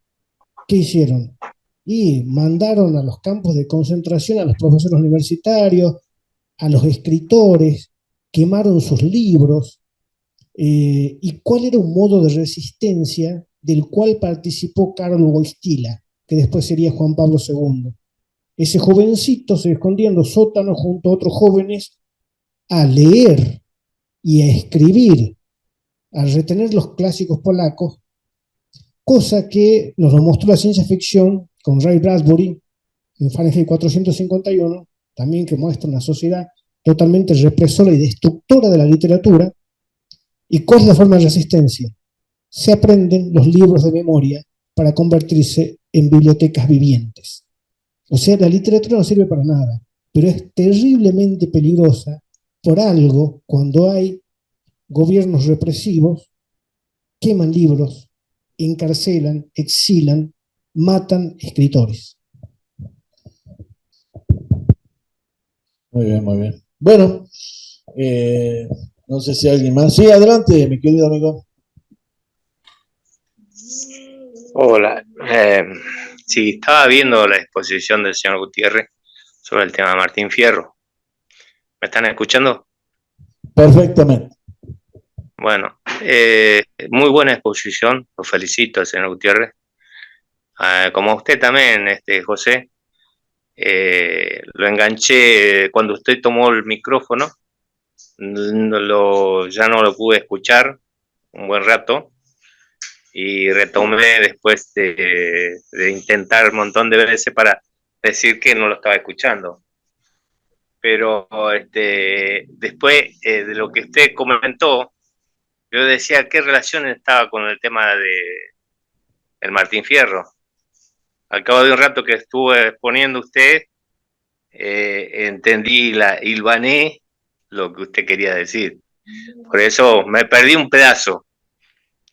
¿qué hicieron? Y mandaron a los campos de concentración a los profesores universitarios, a los escritores, quemaron sus libros. ¿Y cuál era un modo de resistencia del cual participó Karol Wojtyla, que después sería Juan Pablo II? Ese jovencito se escondía en los sótanos junto a otros jóvenes a leer y a escribir, a retener los clásicos polacos, cosa que nos lo mostró la ciencia ficción con Ray Bradbury en Fahrenheit 451, también que muestra una sociedad totalmente represora y destructora de la literatura. ¿Y cuál es la forma de resistencia? Se aprenden los libros de memoria para convertirse en bibliotecas vivientes. O sea, la literatura no sirve para nada, pero es terriblemente peligrosa por algo cuando hay gobiernos represivos, queman libros, encarcelan, exilan, matan escritores. Muy bien, muy bien. Bueno, eh, no sé si alguien más. Sí, adelante, mi querido amigo. Hola, sí, estaba viendo la exposición del señor Gutiérrez sobre el tema de Martín Fierro. ¿Me están escuchando? Perfectamente. Bueno, muy buena exposición, lo felicito al señor Gutiérrez. Como a usted también, José, lo enganché cuando usted tomó el micrófono, ya no lo pude escuchar un buen rato y retomé después de intentar un montón de veces para decir que no lo estaba escuchando. Pero después de lo que usted comentó, yo decía qué relación estaba con el tema de el Martín Fierro. Al cabo de un rato que estuvo exponiendo usted, entendí, hilvané lo que usted quería decir. Por eso me perdí un pedazo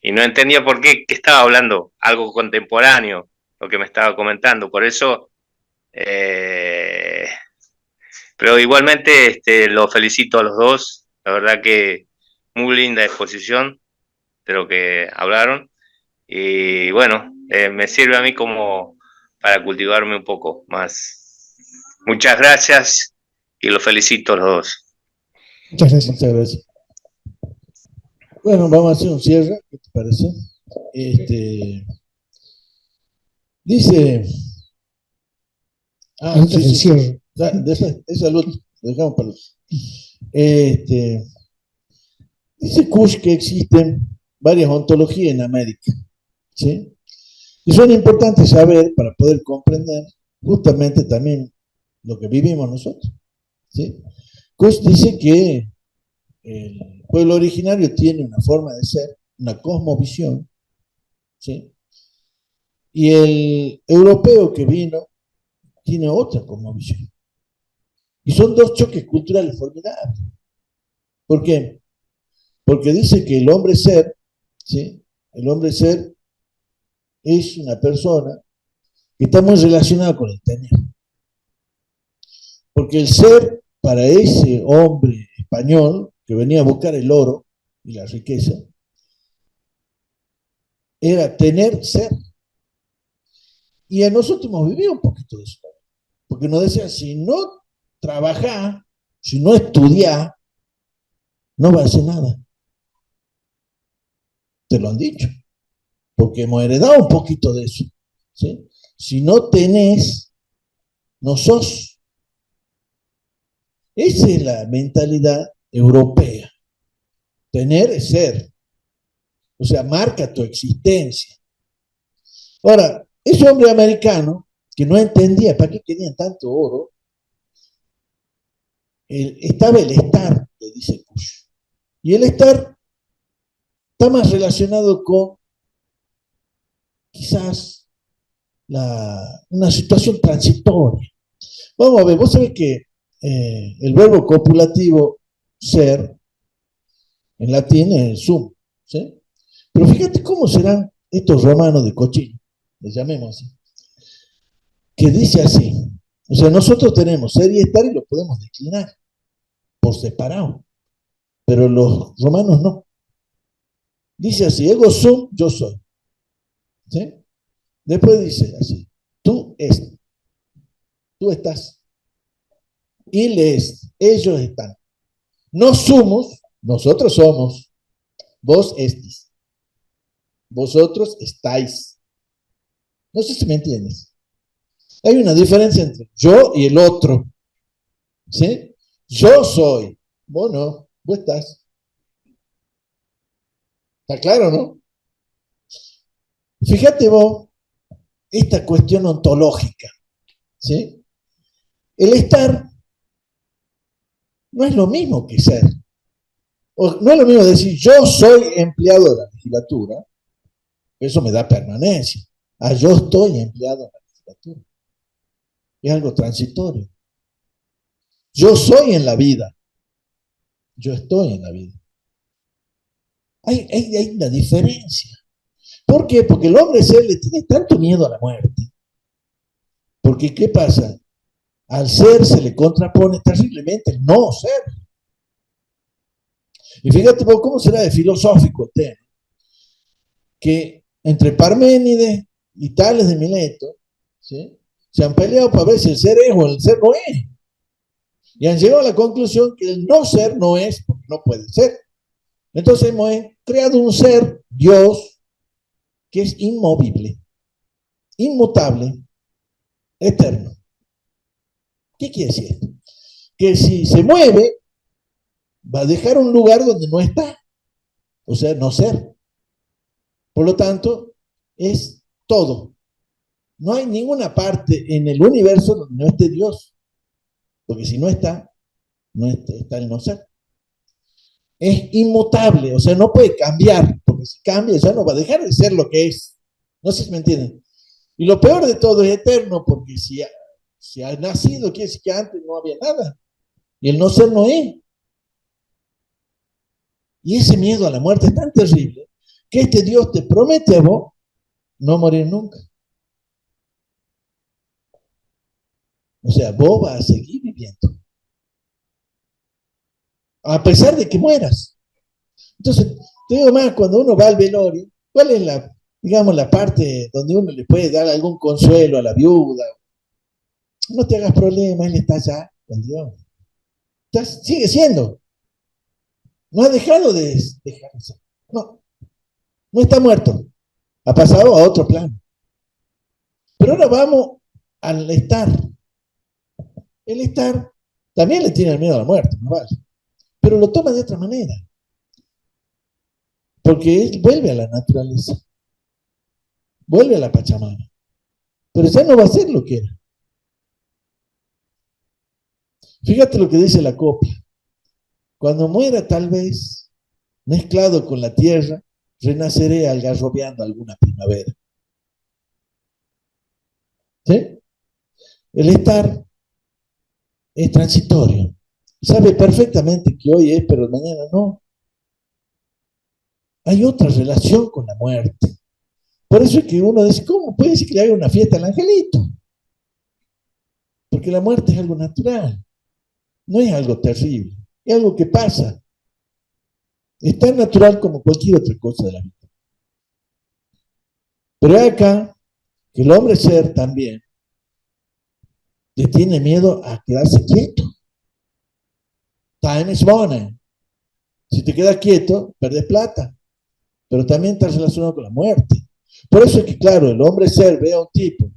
y no entendía por qué que estaba hablando algo contemporáneo, lo que me estaba comentando. Por eso, pero igualmente los felicito a los dos. La verdad que muy linda exposición de lo que hablaron. Y bueno, me sirve a mí como para cultivarme un poco más. Muchas gracias y los felicito a los dos. Muchas gracias. Muchas gracias. Bueno, vamos a hacer un cierre, ¿qué te parece? Dice. Antes del cierre. Después, esa lo dejamos para los. Dice Kush que existen varias ontologías en América, ¿sí? Y son importantes saber para poder comprender justamente también lo que vivimos nosotros, ¿sí? Kush dice que el pueblo originario tiene una forma de ser, una cosmovisión, ¿sí? Y el europeo que vino tiene otra cosmovisión. Y son dos choques culturales formidables. ¿Por qué? Porque dice que el hombre ser, ¿sí? El hombre ser es una persona que está muy relacionada con el tener. Porque el ser, para ese hombre español que venía a buscar el oro y la riqueza, era tener ser. Y a nosotros hemos vivido un poquito de eso. Porque nos decían, si no trabajás, si no estudiás, no vas a hacer nada. Te lo han dicho. Porque hemos heredado un poquito de eso. ¿Sí? Si no tenés, no sos. Esa es la mentalidad europea. Tener es ser. O sea, marca tu existencia. Ahora, ese hombre americano que no entendía para qué querían tanto oro, estaba el estar, le dice Kush. Y el estar está más relacionado con quizás una situación transitoria. Vamos a ver, vos sabés que el verbo copulativo ser en latín es el sum, ¿sí? Pero fíjate cómo serán estos romanos de cochino, les llamemos así, que dice así, o sea, nosotros tenemos ser y estar y lo podemos declinar por separado, pero los romanos no. Dice así, ego sum, yo soy, ¿sí? Después dice así, tú estás, y ellos están. No somos, nosotros somos, vos estis, vosotros estáis. No sé si me entiendes. Hay una diferencia entre yo y el otro. ¿Sí? Yo soy, vos no, vos estás. ¿Está claro, no? Fíjate vos esta cuestión ontológica. ¿Sí? El estar no es lo mismo que ser. No es lo mismo decir yo soy empleado de la legislatura, eso me da permanencia. Yo estoy empleado de la legislatura. Es algo transitorio. Yo soy en la vida. Yo estoy en la vida. Hay una diferencia. ¿Por qué? Porque el hombre ser le tiene tanto miedo a la muerte. Porque, ¿qué pasa? Al ser se le contrapone terriblemente el no ser. Y fíjate vos cómo será de filosófico el tema, que entre Parménides y Tales de Mileto, ¿sí?, se han peleado para ver si el ser es o el ser no es. Y han llegado a la conclusión que el no ser no es porque no puede ser. Entonces hemos creado un ser, Dios, que es inmovible, inmutable, eterno. ¿Qué quiere decir esto? Que si se mueve, va a dejar un lugar donde no está, o sea, no ser. Por lo tanto, es todo. No hay ninguna parte en el universo donde no esté Dios, porque si no está, no está el no ser. Es inmutable, o sea, no puede cambiar, porque si cambia ya no va a dejar de ser lo que es. No sé si me entienden. Y lo peor de todo es eterno, porque si ha nacido, quiere decir que antes no había nada. Y el no ser no es. Y ese miedo a la muerte es tan terrible que este Dios te promete a vos no morir nunca. O sea, vos vas a seguir viviendo, a pesar de que mueras. Entonces, te digo más, cuando uno va al velorio, ¿cuál es digamos, la parte donde uno le puede dar algún consuelo a la viuda? No te hagas problema, él está allá con Dios. Sigue siendo. No ha dejado de dejar de ser. No, no está muerto. Ha pasado a otro plano. Pero ahora vamos al estar. El estar también le tiene miedo a la muerte, no vale. Pero lo toma de otra manera. Porque él vuelve a la naturaleza. Vuelve a la Pachamama. Pero ya no va a ser lo que era. Fíjate lo que dice la copla. Cuando muera, tal vez, mezclado con la tierra, renaceré algarrobeando alguna primavera. ¿Sí? El estar es transitorio. Sabe perfectamente que hoy es, pero mañana no. Hay otra relación con la muerte. Por eso es que uno dice, ¿cómo puede ser que le haga una fiesta al angelito? Porque la muerte es algo natural. No es algo terrible. Es algo que pasa. Es tan natural como cualquier otra cosa de la vida. Pero hay acá que el hombre ser también le tiene miedo a quedarse quieto. Time is money. Si te quedas quieto, perdes plata. Pero también está relacionado con la muerte. Por eso es que, claro, el hombre ser ve a un tipo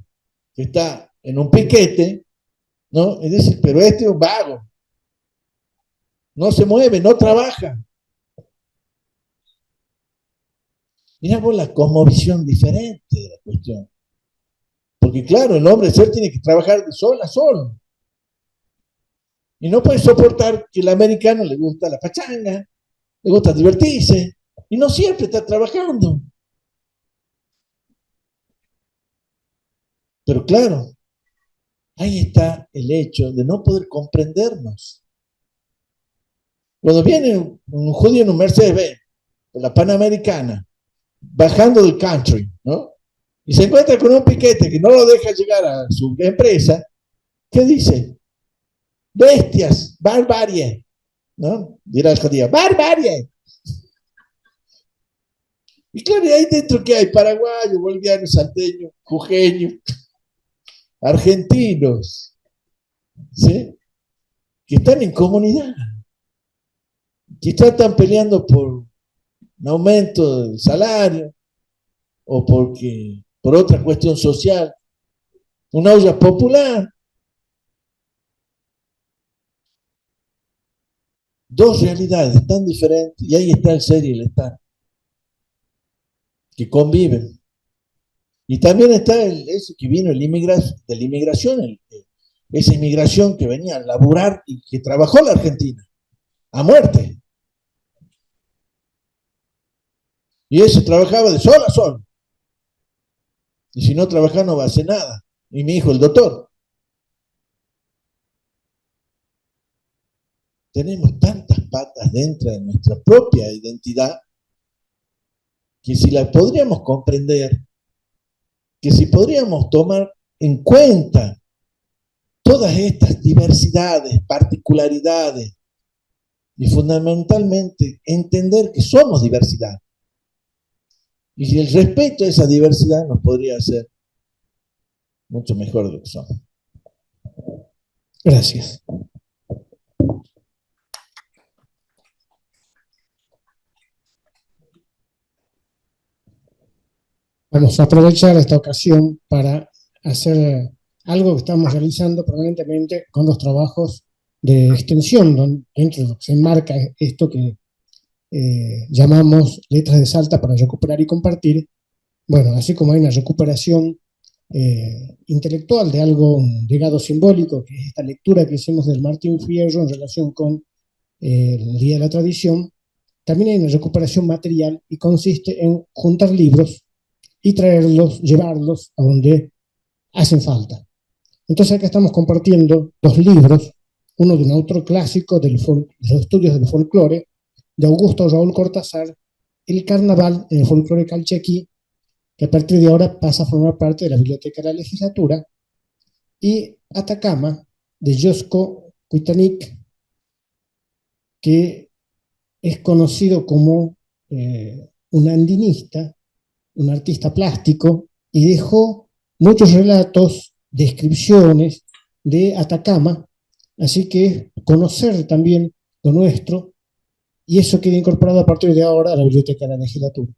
que está en un piquete, ¿no? Y dice, pero este es un vago. No se mueve, no trabaja. Mira vos la cosmovisión diferente de la cuestión. Porque claro, el hombre ser tiene que trabajar de sol a sol. Y no puede soportar que el americano le gusta la pachanga, le gusta divertirse, y no siempre está trabajando. Pero claro, ahí está el hecho de no poder comprendernos. Cuando viene un judío en un Mercedes-Benz, de la Panamericana, bajando del country, ¿no? Y se encuentra con un piquete que no lo deja llegar a su empresa, ¿qué dice? Bestias, barbarie, ¿no? Dirá el judío, barbarie. Y claro, y ahí dentro que hay paraguayos, bolivianos, salteños, jujeños, argentinos, ¿sí? Que están en comunidad, que están peleando por un aumento del salario o por otra cuestión social, una olla popular. Dos realidades tan diferentes y ahí está el ser y el estar, que conviven. Y también está eso que vino de la inmigración, esa inmigración que venía a laburar y que trabajó la Argentina a muerte. Y eso trabajaba de sol a sol. Y si no trabaja no va a hacer nada. Y mi hijo, el doctor. Tenemos tantas patas dentro de nuestra propia identidad que si la podríamos comprender, que si podríamos tomar en cuenta todas estas diversidades, particularidades, y fundamentalmente entender que somos diversidad. Y el respeto a esa diversidad nos podría hacer mucho mejor de lo que somos. Gracias. Vamos a aprovechar esta ocasión para hacer algo que estamos realizando permanentemente con los trabajos de extensión, dentro de lo que se enmarca esto que llamamos Letras de Salta para recuperar y compartir. Bueno, así como hay una recuperación intelectual de algo, un legado simbólico, que es esta lectura que hicimos del Martín Fierro en relación con el Día de la Tradición, también hay una recuperación material y consiste en juntar libros y traerlos, llevarlos a donde hacen falta. Entonces acá estamos compartiendo dos libros, uno de un autor clásico de los estudios del folclore, de Augusto Raúl Cortázar, El Carnaval en el folclore calchaquí, que a partir de ahora pasa a formar parte de la Biblioteca de la Legislatura, y Atacama, de Josko Kuitanik, que es conocido como un andinista, un artista plástico, y dejó muchos relatos, descripciones de Atacama, así que conocer también lo nuestro, y eso queda incorporado a partir de ahora a la Biblioteca de la Legislatura.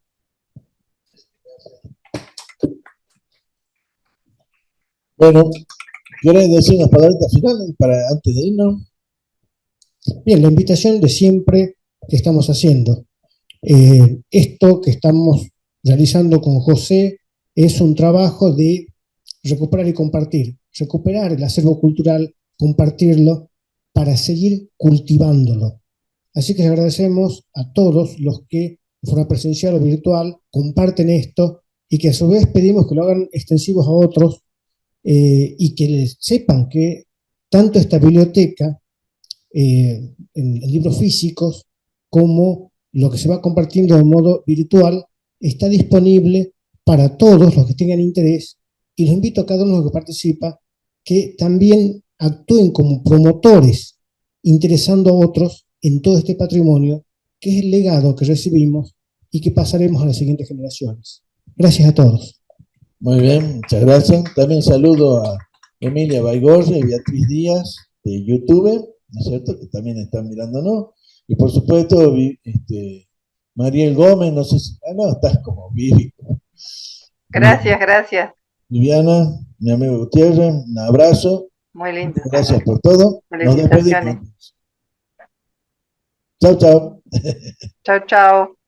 Bueno, ¿quieres decir unas palabritas finales antes de irnos? Bien, la invitación de siempre que estamos haciendo. Esto que estamos realizando con José es un trabajo de recuperar y compartir. Recuperar el acervo cultural, compartirlo, para seguir cultivándolo. Así que les agradecemos a todos los que, de forma presencial o virtual, comparten esto y que a su vez pedimos que lo hagan extensivos a otros y que sepan que tanto esta biblioteca en libros físicos como lo que se va compartiendo de modo virtual está disponible para todos los que tengan interés, y los invito a cada uno que participa que también actúen como promotores, interesando a otros en todo este patrimonio que es el legado que recibimos y que pasaremos a las siguientes generaciones. Gracias a todos. Muy bien, muchas gracias. También saludo a Emilia Baigorria y Beatriz Díaz de YouTube, ¿no es cierto?, que también están mirándonos. Y por supuesto, Mariel Gómez, no sé si... no, estás como Vivi. Gracias, gracias. Viviana, mi amigo Gutiérrez, un abrazo. Muy lindo. Gracias por todo. Nos Felicitaciones. despedimos. Chao, chao. Chao, chao.